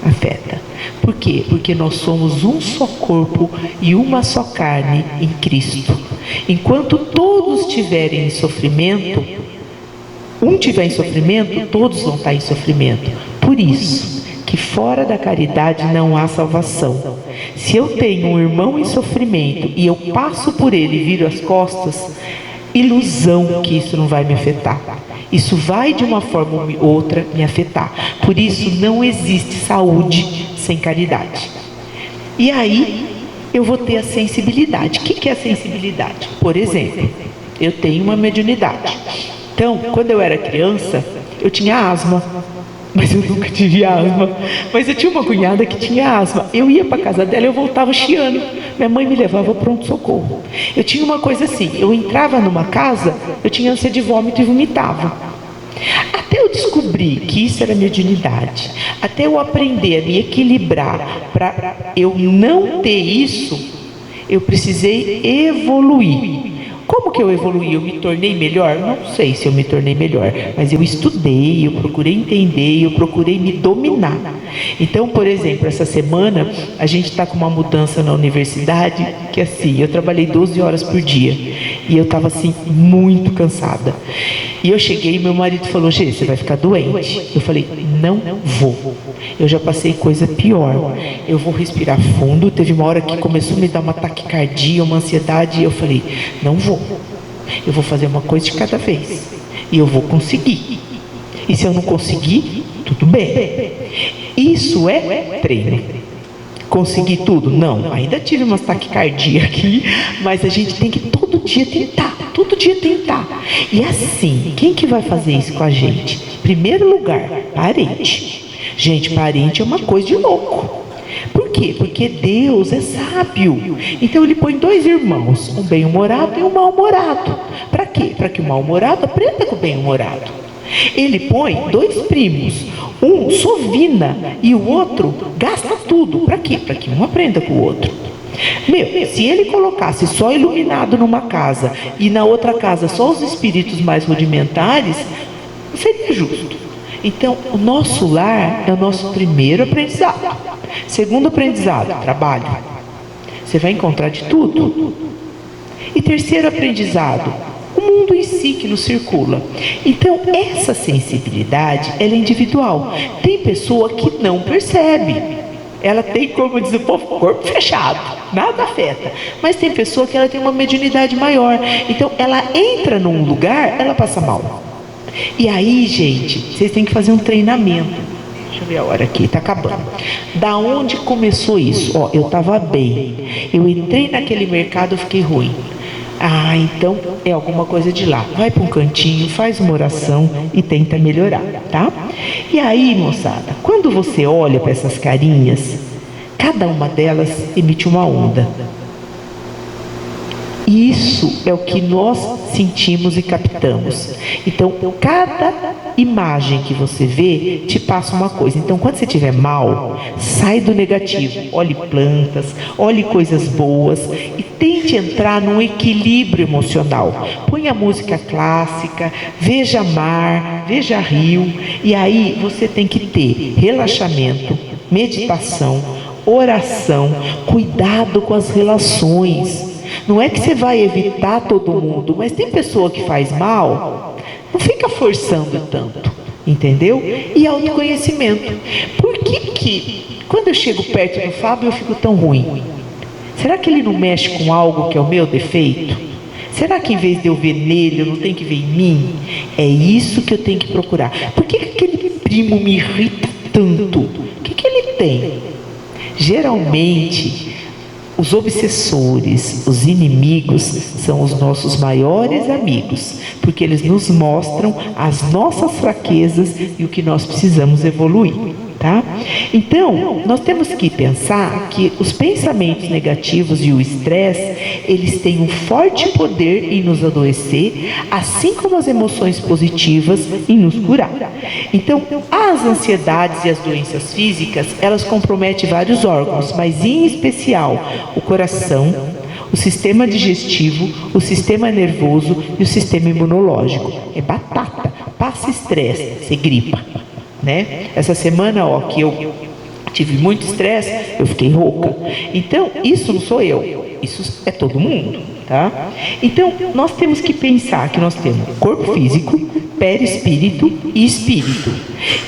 Afeta. Por quê? Porque nós somos um só corpo e uma só carne em Cristo. Enquanto todos estiverem em sofrimento, um estiver em sofrimento, todos vão estar em sofrimento. Por isso que fora da caridade não há salvação. Se eu tenho um irmão em sofrimento e eu passo por ele e viro as costas, ilusão que isso não vai me afetar. Isso vai de uma forma ou outra me afetar. Por isso não existe saúde sem caridade. E aí eu vou ter a sensibilidade. O que é a sensibilidade? Por exemplo, eu tenho uma mediunidade. Então, quando eu era criança, eu tinha asma. Mas eu nunca tive asma. Mas eu tinha uma cunhada que tinha asma. Eu ia para a casa dela e eu voltava chiando. Minha mãe me levava ao pronto-socorro. Eu tinha uma coisa assim, eu entrava numa casa, eu tinha ânsia de vômito e vomitava. Até eu descobrir que isso era mediunidade, até eu aprender a me equilibrar para eu não ter isso, eu precisei evoluir. Como que eu evoluí? Eu me tornei melhor? Não sei se eu me tornei melhor, mas eu estudei, eu procurei entender, eu procurei me dominar. Então, por exemplo, essa semana a gente está com uma mudança na universidade, que assim, eu trabalhei 12 horas por dia e eu estava assim, muito cansada. E eu cheguei e meu marido falou: Gê, você vai ficar doente? Eu falei: não vou. Eu já passei coisa pior. Eu vou respirar fundo. Teve uma hora que começou a me dar uma taquicardia, uma ansiedade, e eu falei: não vou. Eu vou fazer uma coisa de cada vez. E eu vou conseguir. E se eu não conseguir, tudo bem. Isso é treino. Conseguir tudo? Não. Ainda tive uma taquicardia aqui, mas a gente tem que todo dia tentar. Todo dia tentar. E assim, quem que vai fazer isso com a gente? Primeiro lugar, parente. Gente, parente é uma coisa de louco. Por quê? Porque Deus é sábio. Então ele põe 2 irmãos, um bem-humorado e um mal-humorado. Para quê? Para que o mal-humorado aprenda com o bem-humorado. Ele põe 2 primos, um sovina e o outro gasta tudo. Para quê? Para que um aprenda com o outro. Se ele colocasse só iluminado numa casa e na outra casa só os espíritos mais rudimentares, não seria justo. Então, o nosso lar é o nosso primeiro aprendizado. Segundo aprendizado, trabalho. Você vai encontrar de tudo. E terceiro aprendizado, o mundo em si que nos circula. Então, essa sensibilidade, ela é individual. Tem pessoa que não percebe. Ela tem, como diz o povo, corpo fechado, nada afeta. Mas tem pessoa que ela tem uma mediunidade maior. Então, ela entra num lugar, ela passa mal. E aí, gente, vocês têm que fazer um treinamento. Deixa eu ver a hora aqui, tá acabando. Da onde começou isso? Ó, eu estava bem. Eu entrei naquele mercado, eu fiquei ruim. Ah, então é alguma coisa de lá. Vai para um cantinho, faz uma oração e tenta melhorar, tá? E aí, moçada, quando você olha para essas carinhas, cada uma delas emite uma onda. Isso é o que nós sentimos e captamos. Então, cada imagem que você vê te passa uma coisa. Então, quando você estiver mal, sai do negativo. Olhe plantas, olhe coisas boas e tente entrar num equilíbrio emocional. Põe a música clássica, veja mar, veja rio. E aí você tem que ter relaxamento, meditação, oração, cuidado com as relações. Não é que você vai evitar todo mundo, mas tem pessoa que faz mal, não fica forçando tanto, entendeu? E autoconhecimento. Por que quando eu chego perto do Fábio eu fico tão ruim? Será que ele não mexe com algo que é o meu defeito? Será que em vez de eu ver nele, eu não tenho que ver em mim? É isso que eu tenho que procurar. Por que aquele primo me irrita tanto? O que ele tem? Geralmente, os obsessores, os inimigos, são os nossos maiores amigos, porque eles nos mostram as nossas fraquezas e o que nós precisamos evoluir. Tá? Então, nós temos que pensar que os pensamentos negativos e o estresse, eles têm um forte poder em nos adoecer, assim como as emoções positivas em nos curar. Então, as ansiedades e as doenças físicas, elas comprometem vários órgãos, mas em especial o coração, o sistema digestivo, o sistema nervoso e o sistema imunológico. É batata, passa estresse, você gripa. Né? Essa semana, que eu tive muito estresse, eu fiquei rouca. Então, isso não sou eu, isso é todo mundo, tá? Então, nós temos que pensar que nós temos corpo físico, perispírito e espírito.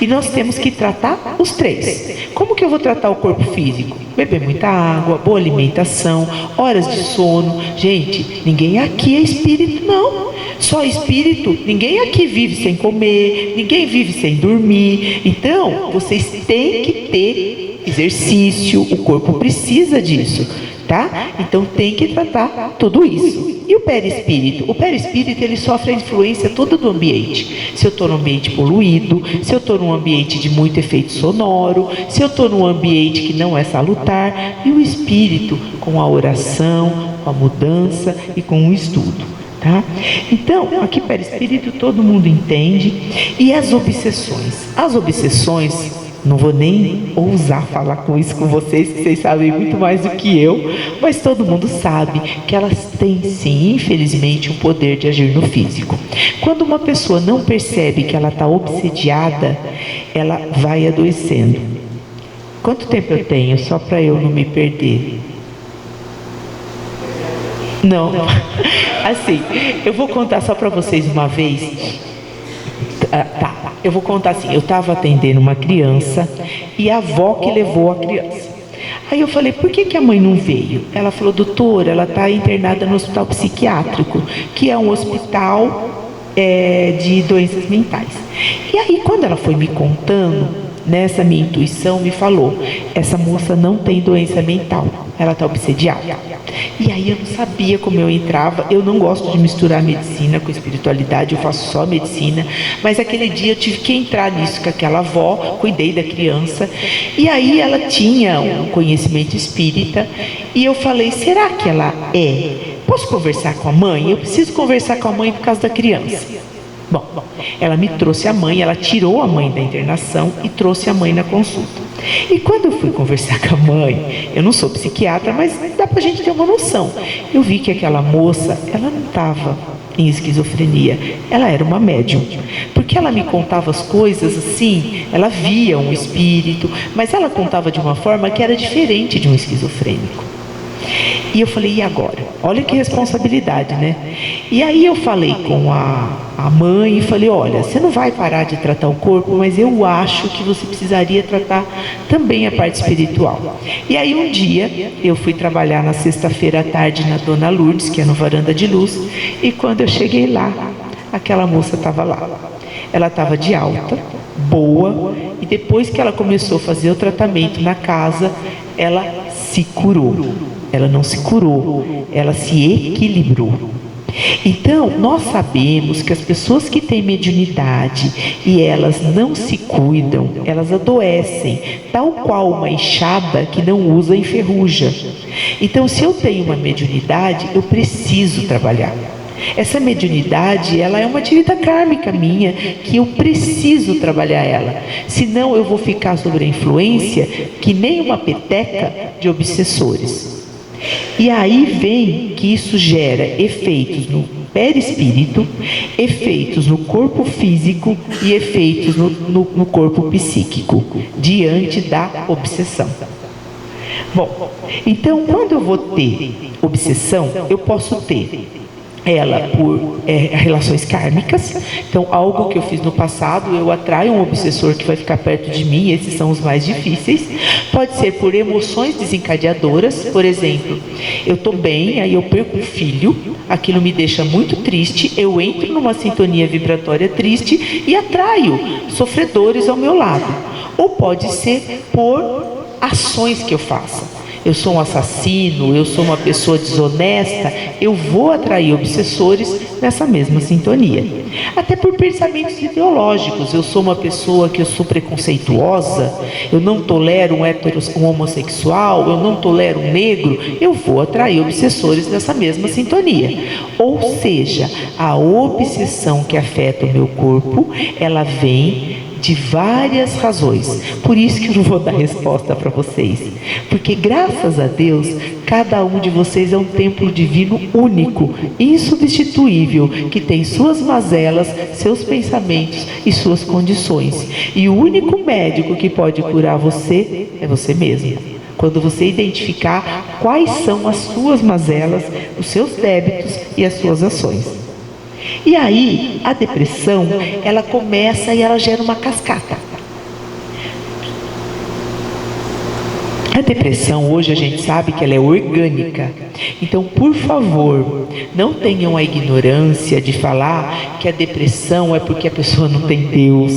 E nós temos que tratar os três. Como que eu vou tratar o corpo físico? Beber muita água, boa alimentação, horas de sono. Gente, ninguém aqui é espírito, não. Só espírito, ninguém aqui vive sem comer, ninguém vive sem dormir. Então, vocês têm que ter exercício, o corpo precisa disso, tá? Então tem que tratar tudo isso. E o perispírito? O perispírito, ele sofre a influência toda do ambiente. Se eu estou num ambiente poluído, se eu estou num ambiente de muito efeito sonoro, se eu estou num ambiente que não é salutar. E o espírito, com a oração, com a mudança e com o estudo. Tá? Então, aqui perispírito todo mundo entende. E as obsessões? As obsessões, não vou nem ousar falar com isso com vocês, que vocês sabem muito mais do que eu, mas todo mundo sabe que elas têm sim, infelizmente, um poder de agir no físico. Quando uma pessoa não percebe que ela está obsediada, ela vai adoecendo. Quanto tempo eu tenho, só para eu não me perder? Não, assim, eu vou contar só para vocês uma vez. Eu vou contar assim, eu estava atendendo uma criança e a avó que levou a criança. Aí eu falei, por que a mãe não veio? Ela falou, doutora, ela está internada no hospital psiquiátrico, que é um hospital de doenças mentais. E aí quando ela foi me contando, nessa minha intuição me falou, essa moça não tem doença mental, ela está obsediada. E aí eu não sabia como eu entrava. Eu não gosto de misturar medicina com espiritualidade, eu faço só medicina. Mas aquele dia eu tive que entrar nisso com aquela avó, cuidei da criança. E aí ela tinha um conhecimento espírita. E eu falei, será que ela posso conversar com a mãe? Eu preciso conversar com a mãe por causa da criança. Bom, ela me trouxe a mãe, ela tirou a mãe da internação e trouxe a mãe na consulta. E quando eu fui conversar com a mãe, eu não sou psiquiatra, mas dá pra gente ter uma noção. Eu vi que aquela moça, ela não estava em esquizofrenia, ela era uma médium. Porque ela me contava as coisas assim, ela via um espírito, mas ela contava de uma forma que era diferente de um esquizofrênico. E eu falei, e agora? Olha que responsabilidade, né? E aí eu falei com a mãe e falei, olha, você não vai parar de tratar o corpo, mas eu acho que você precisaria tratar também a parte espiritual. E aí um dia eu fui trabalhar na sexta-feira à tarde na Dona Lourdes, que é no Varanda de Luz, e quando eu cheguei lá, aquela moça estava lá. Ela estava de alta, boa, e depois que ela começou a fazer o tratamento na casa, ela se curou. Ela não se curou, ela se equilibrou. Então, nós sabemos que as pessoas que têm mediunidade e elas não se cuidam, elas adoecem, tal qual uma enxada que não usa enferruja. Então, se eu tenho uma mediunidade, eu preciso trabalhar. Essa mediunidade, ela é uma atividade kármica minha, que eu preciso trabalhar ela. Senão eu vou ficar sob a influência, que nem uma peteca, de obsessores. E aí vem que isso gera efeitos no perispírito, efeitos no corpo físico e efeitos no corpo psíquico, diante da obsessão. Bom, então quando eu vou ter obsessão, eu posso ter ela por relações kármicas. Então, algo que eu fiz no passado, eu atraio um obsessor que vai ficar perto de mim. Esses são os mais difíceis. Pode ser por emoções desencadeadoras. Por exemplo, eu estou bem, aí eu perco um filho, aquilo me deixa muito triste, eu entro numa sintonia vibratória triste e atraio sofredores ao meu lado. Ou pode ser por ações que eu faça. Eu sou um assassino, eu sou uma pessoa desonesta, eu vou atrair obsessores nessa mesma sintonia. Até por pensamentos ideológicos, eu sou uma pessoa que eu sou preconceituosa, eu não tolero um homossexual, eu não tolero um negro, eu vou atrair obsessores nessa mesma sintonia. Ou seja, a obsessão que afeta o meu corpo, ela vem de várias razões. Por isso que eu não vou dar resposta para vocês, porque graças a Deus cada um de vocês é um templo divino único, insubstituível, que tem suas mazelas, seus pensamentos e suas condições, e o único médico que pode curar você é você mesmo. Quando você identificar quais são as suas mazelas, os seus débitos e as suas ações. E aí, a depressão, ela começa e ela gera uma cascata. A depressão, hoje a gente sabe que ela é orgânica. Então, por favor, não tenham a ignorância de falar que a depressão é porque a pessoa não tem Deus.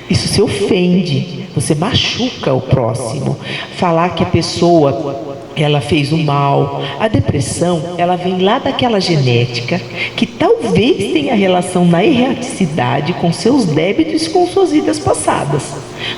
Isso se ofende, você machuca o próximo. Falar que a pessoa ela fez o mal. A depressão, ela vem lá daquela genética que talvez tenha relação na erraticidade com seus débitos e com suas vidas passadas.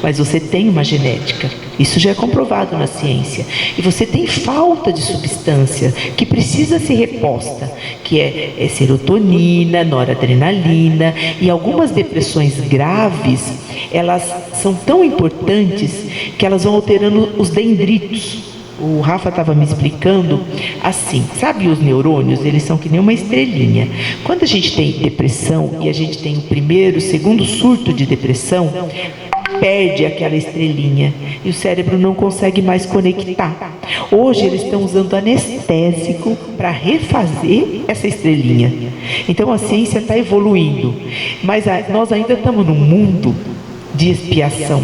Mas você tem uma genética, isso já é comprovado na ciência. E você tem falta de substância que precisa ser reposta, que é serotonina, noradrenalina. E algumas depressões graves, elas são tão importantes que elas vão alterando os dendritos. O Rafa estava me explicando assim, sabe os neurônios? Eles são que nem uma estrelinha. Quando a gente tem depressão e a gente tem o primeiro, o segundo surto de depressão, perde aquela estrelinha e o cérebro não consegue mais conectar. Hoje eles estão usando anestésico para refazer essa estrelinha. Então a ciência está evoluindo, mas nós ainda estamos num mundo de expiação.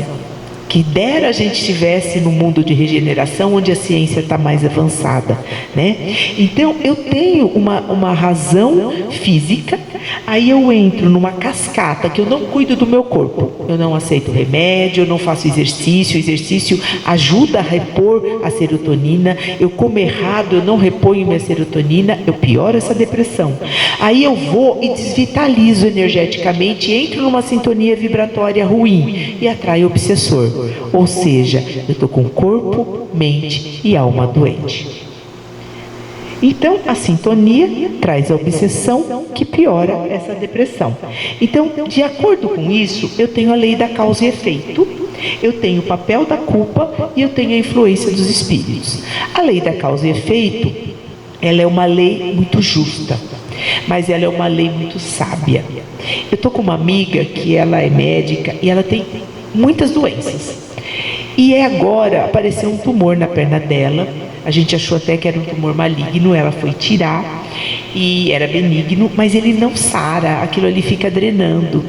Que dera a gente estivesse no mundo de regeneração, onde a ciência está mais avançada, né? Então, eu tenho uma razão física, aí eu entro numa cascata que eu não cuido do meu corpo. Eu não aceito remédio, eu não faço exercício. O exercício ajuda a repor a serotonina. Eu como errado, eu não reponho minha serotonina, eu pioro essa depressão. Aí eu vou e desvitalizo energeticamente, entro numa sintonia vibratória ruim e atraio obsessor. Ou seja, eu estou com corpo, mente e alma doente. Então, a sintonia traz a obsessão que piora essa depressão. Então, de acordo com isso, eu tenho a lei da causa e efeito, eu tenho o papel da culpa e eu tenho a influência dos espíritos. A lei da causa e efeito, ela é uma lei muito justa, mas ela é uma lei muito sábia. Eu estou com uma amiga que ela é médica e ela tem muitas doenças. E agora apareceu um tumor na perna dela. A gente achou até que era um tumor maligno, ela foi tirar e era benigno, mas ele não sara, aquilo ali fica drenando.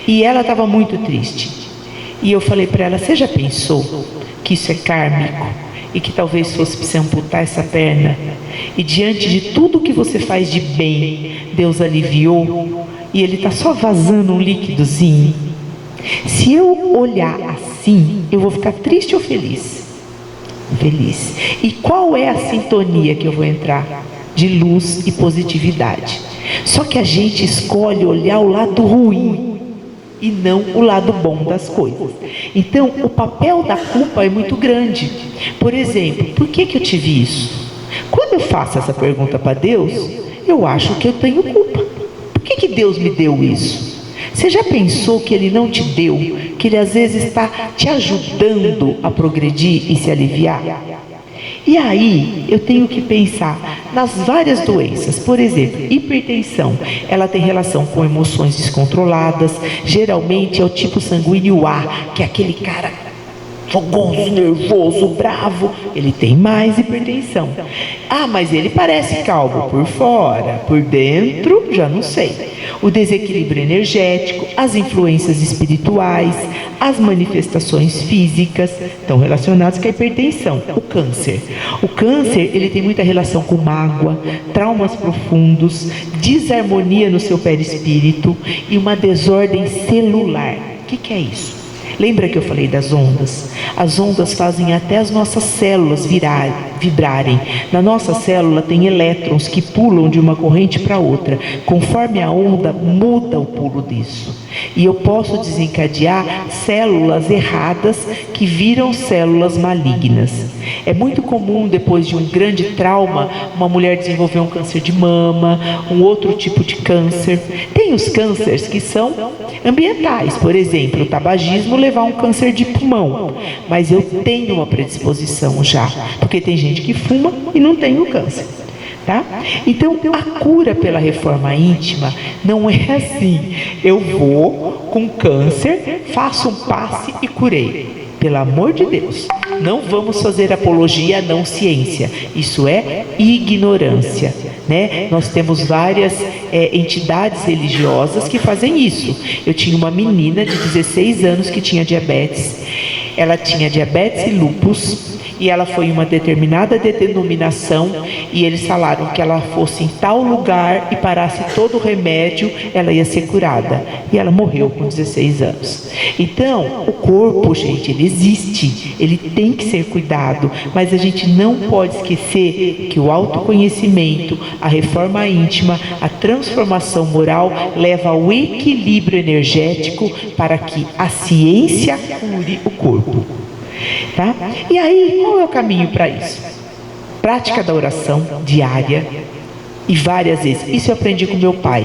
E ela estava muito triste. E eu falei para ela, você já pensou que isso é kármico? E que talvez fosse para você amputar essa perna? E diante de tudo que você faz de bem, Deus aliviou, e ele está só vazando um líquidozinho. Se eu olhar assim, eu vou ficar triste ou feliz? Feliz. E qual é a sintonia que eu vou entrar? De luz e positividade. Só que a gente escolhe olhar o lado ruim e não o lado bom das coisas. Então, o papel da culpa é muito grande. Por exemplo, por que eu tive isso? Quando eu faço essa pergunta para Deus, eu acho que eu tenho culpa. Por que Deus me deu isso? Você já pensou que Ele não te deu, que Ele às vezes está te ajudando a progredir e se aliviar? E aí, eu tenho que pensar nas várias doenças. Por exemplo, hipertensão, ela tem relação com emoções descontroladas. Geralmente é o tipo sanguíneo A, que é aquele cara fogoso, nervoso, bravo. Ele tem mais hipertensão. Ah, mas ele parece calmo por fora, por dentro, já não sei. O desequilíbrio energético, as influências espirituais, as manifestações físicas estão relacionadas com a hipertensão. O câncer. O câncer, ele tem muita relação com mágoa, traumas profundos, desarmonia no seu perispírito e uma desordem celular. O que é isso? Lembra que eu falei das ondas? As ondas fazem até as nossas células vibrarem. Na nossa célula tem elétrons que pulam de uma corrente para outra. Conforme a onda, muda o pulo disso. E eu posso desencadear células erradas que viram células malignas. É muito comum, depois de um grande trauma, uma mulher desenvolver um câncer de mama, um outro tipo de câncer. Tem os cânceres que são ambientais, por exemplo, o tabagismo levar a um câncer de pulmão. Mas eu tenho uma predisposição já, porque tem gente que fuma e não tem o câncer. Tá? Então, a cura pela reforma íntima não é assim: eu vou com câncer, faço um passe e curei. Pelo amor de Deus, não vamos fazer apologia à não ciência. Isso é ignorância, né? Nós temos várias entidades religiosas que fazem isso. Eu tinha uma menina de 16 anos que tinha diabetes. Ela tinha diabetes e lúpus. E ela foi em uma determinada denominação e eles falaram que ela fosse em tal lugar e parasse todo o remédio, ela ia ser curada. E ela morreu com 16 anos. Então, o corpo, gente, ele existe, ele tem que ser cuidado, mas a gente não pode esquecer que o autoconhecimento, a reforma íntima, a transformação moral leva ao equilíbrio energético para que a ciência cure o corpo. Tá? E aí, qual é o caminho para isso? Prática da oração diária e várias vezes. Isso eu aprendi com meu pai.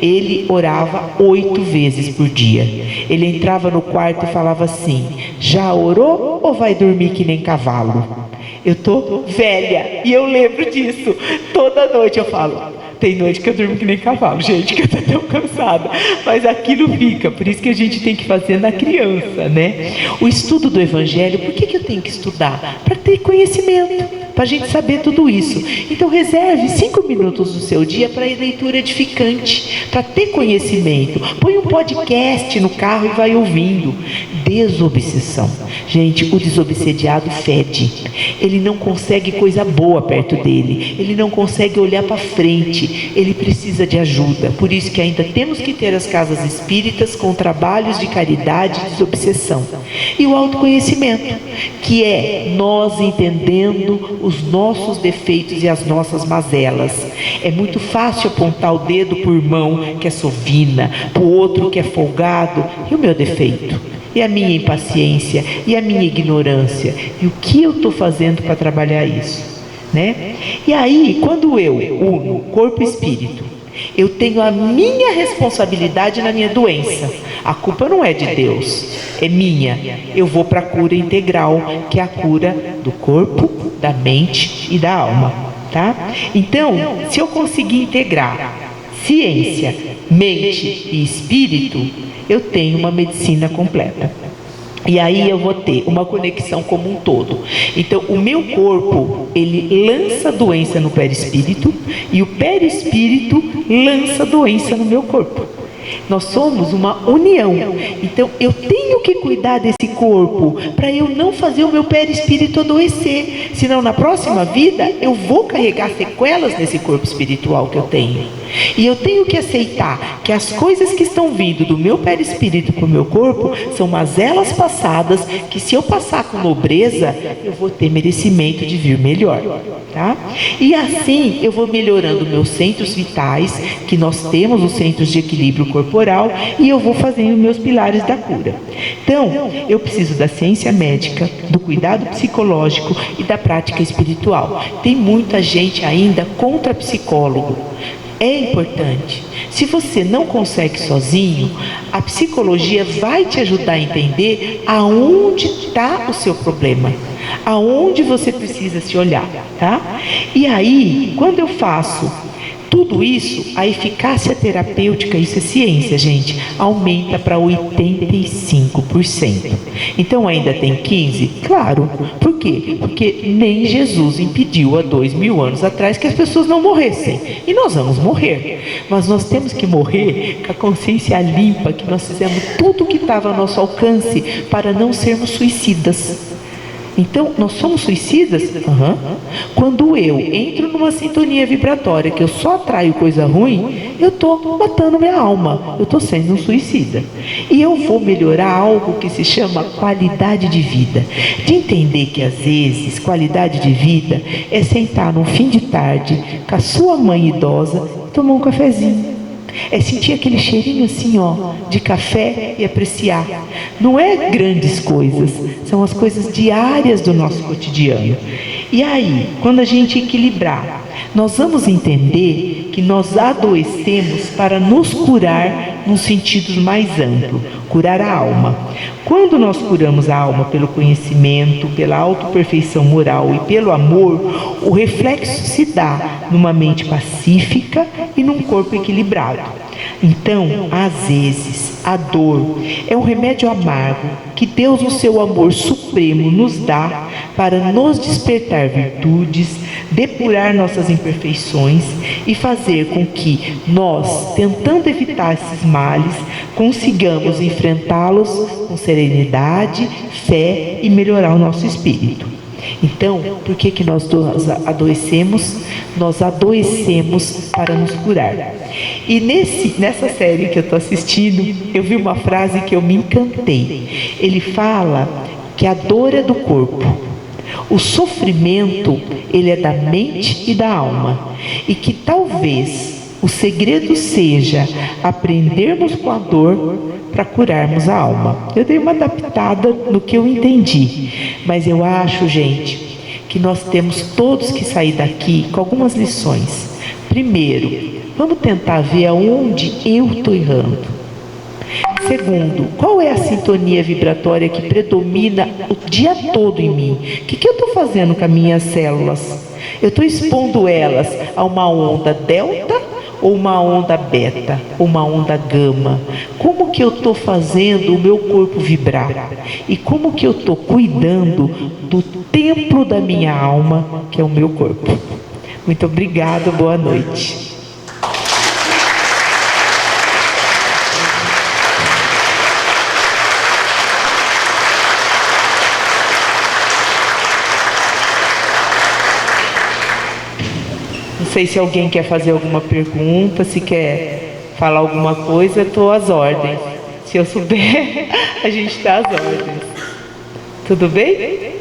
Ele orava 8 vezes por dia. Ele entrava no quarto e falava assim: já orou ou vai dormir que nem cavalo? Eu tô velha e eu lembro disso. Toda noite eu falo. Tem noite que eu durmo que nem cavalo, gente, que eu tô tão cansada. Mas aquilo fica, por isso que a gente tem que fazer na criança, né? O estudo do Evangelho, por que eu tenho que estudar? Para ter conhecimento, para a gente saber tudo isso. Então reserve 5 minutos do seu dia para leitura edificante, para ter conhecimento. Põe um podcast no carro e vai ouvindo. Desobsessão. Gente, o desobsediado fede. Ele não consegue coisa boa perto dele. Ele não consegue olhar para frente. Ele precisa de ajuda. Por isso que ainda temos que ter as casas espíritas com trabalhos de caridade e desobsessão. E o autoconhecimento, que é nós entendendo os nossos defeitos e as nossas mazelas. É muito fácil apontar o dedo para o irmão que é sovina, para o outro que é folgado. E o meu defeito? E a minha impaciência? E a minha ignorância? E o que eu estou fazendo para trabalhar isso? Né? E aí, quando eu uno corpo e espírito, eu tenho a minha responsabilidade na minha doença. A culpa não é de Deus, é minha. Eu vou para a cura integral, que é a cura do corpo, da mente e da alma, tá? Então, se eu conseguir integrar ciência, mente e espírito, eu tenho uma medicina completa. E aí eu vou ter uma conexão como um todo. Então, o meu corpo, ele lança doença no perispírito e o perispírito lança doença no meu corpo. Nós somos uma união. Então, eu tenho que cuidar desse corpo para eu não fazer o meu perispírito adoecer. Senão, na próxima vida, eu vou carregar sequelas nesse corpo espiritual que eu tenho. E eu tenho que aceitar que as coisas que estão vindo do meu perispírito para o meu corpo são mazelas passadas, que se eu passar com nobreza, eu vou ter merecimento de vir melhor, tá? E assim eu vou melhorando meus centros vitais, que nós temos os centros de equilíbrio corporal, e eu vou fazendo meus pilares da cura. Então, eu preciso da ciência médica, do cuidado psicológico e da prática espiritual. Tem muita gente ainda contra psicólogo. É importante. Se você não consegue sozinho, a psicologia vai te ajudar a entender aonde está o seu problema. aonde você precisa se olhar, tá? E aí, quando eu faço tudo isso, a eficácia terapêutica, isso é ciência, gente, aumenta para 85%. Então ainda tem 15%? Claro. Por quê? Porque nem Jesus impediu há 2000 anos atrás que as pessoas não morressem. E nós vamos morrer. Mas nós temos que morrer com a consciência limpa, que nós fizemos tudo o que estava ao nosso alcance para não sermos suicidas. Então, nós somos suicidas? Quando eu entro numa sintonia vibratória, que eu só atraio coisa ruim, eu estou matando minha alma, eu estou sendo um suicida. E eu vou melhorar algo que se chama qualidade de vida. De entender que, às vezes, qualidade de vida é sentar num fim de tarde com a sua mãe idosa e tomar um cafezinho. É sentir aquele cheirinho assim, ó, de café e apreciar. Não é grandes coisas, são as coisas diárias do nosso cotidiano. E aí, quando a gente equilibrar, nós vamos entender que nós adoecemos para nos curar num sentido mais amplo, curar a alma. Quando nós curamos a alma pelo conhecimento, pela autoperfeição moral e pelo amor, o reflexo se dá numa mente pacífica e num corpo equilibrado. Então, às vezes, a dor é um remédio amargo que Deus, no seu amor supremo, nos dá para nos despertar virtudes, depurar nossas imperfeições e fazer com que nós, tentando evitar esses males, consigamos enfrentá-los com serenidade, fé e melhorar o nosso espírito. Então, por que nós adoecemos? Nós adoecemos para nos curar. E nessa série que eu estou assistindo, eu vi uma frase que eu me encantei. Ele fala que a dor é do corpo, o sofrimento, ele é da mente e da alma. E que talvez o segredo seja aprendermos com a dor para curarmos a alma. Eu dei uma adaptada no que eu entendi, mas eu acho, gente, que nós temos todos que sair daqui com algumas lições. Primeiro, vamos tentar ver aonde eu estou errando. Segundo, qual é a sintonia vibratória que predomina o dia todo em mim? O que eu estou fazendo com as minhas células? Eu estou expondo elas a uma onda delta ou uma onda beta, ou uma onda gama? Como que eu estou fazendo o meu corpo vibrar? E como que eu estou cuidando do templo da minha alma, que é o meu corpo? Muito obrigada, boa noite. Não sei se alguém quer fazer alguma pergunta, se quer falar alguma coisa, eu estou às ordens. Se eu souber, a gente está às ordens. Tudo bem?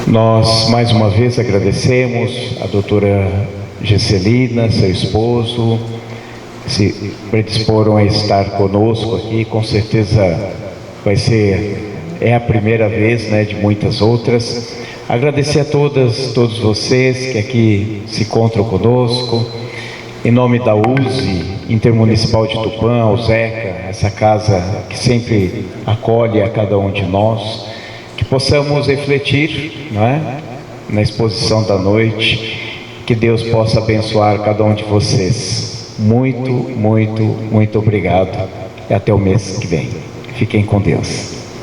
Nós mais uma vez agradecemos a doutora Gesselina, seu esposo, que se predisporam a estar conosco aqui. Com certeza é a primeira vez, né, de muitas outras. Agradecer a todos vocês que aqui se encontram conosco, em nome da USE Intermunicipal de Tupã, ao Zeca, essa casa que sempre acolhe a cada um de nós, que possamos refletir, não é, na exposição da noite, que Deus possa abençoar cada um de vocês. Muito, muito, muito obrigado e até o mês que vem. Fiquem com Deus.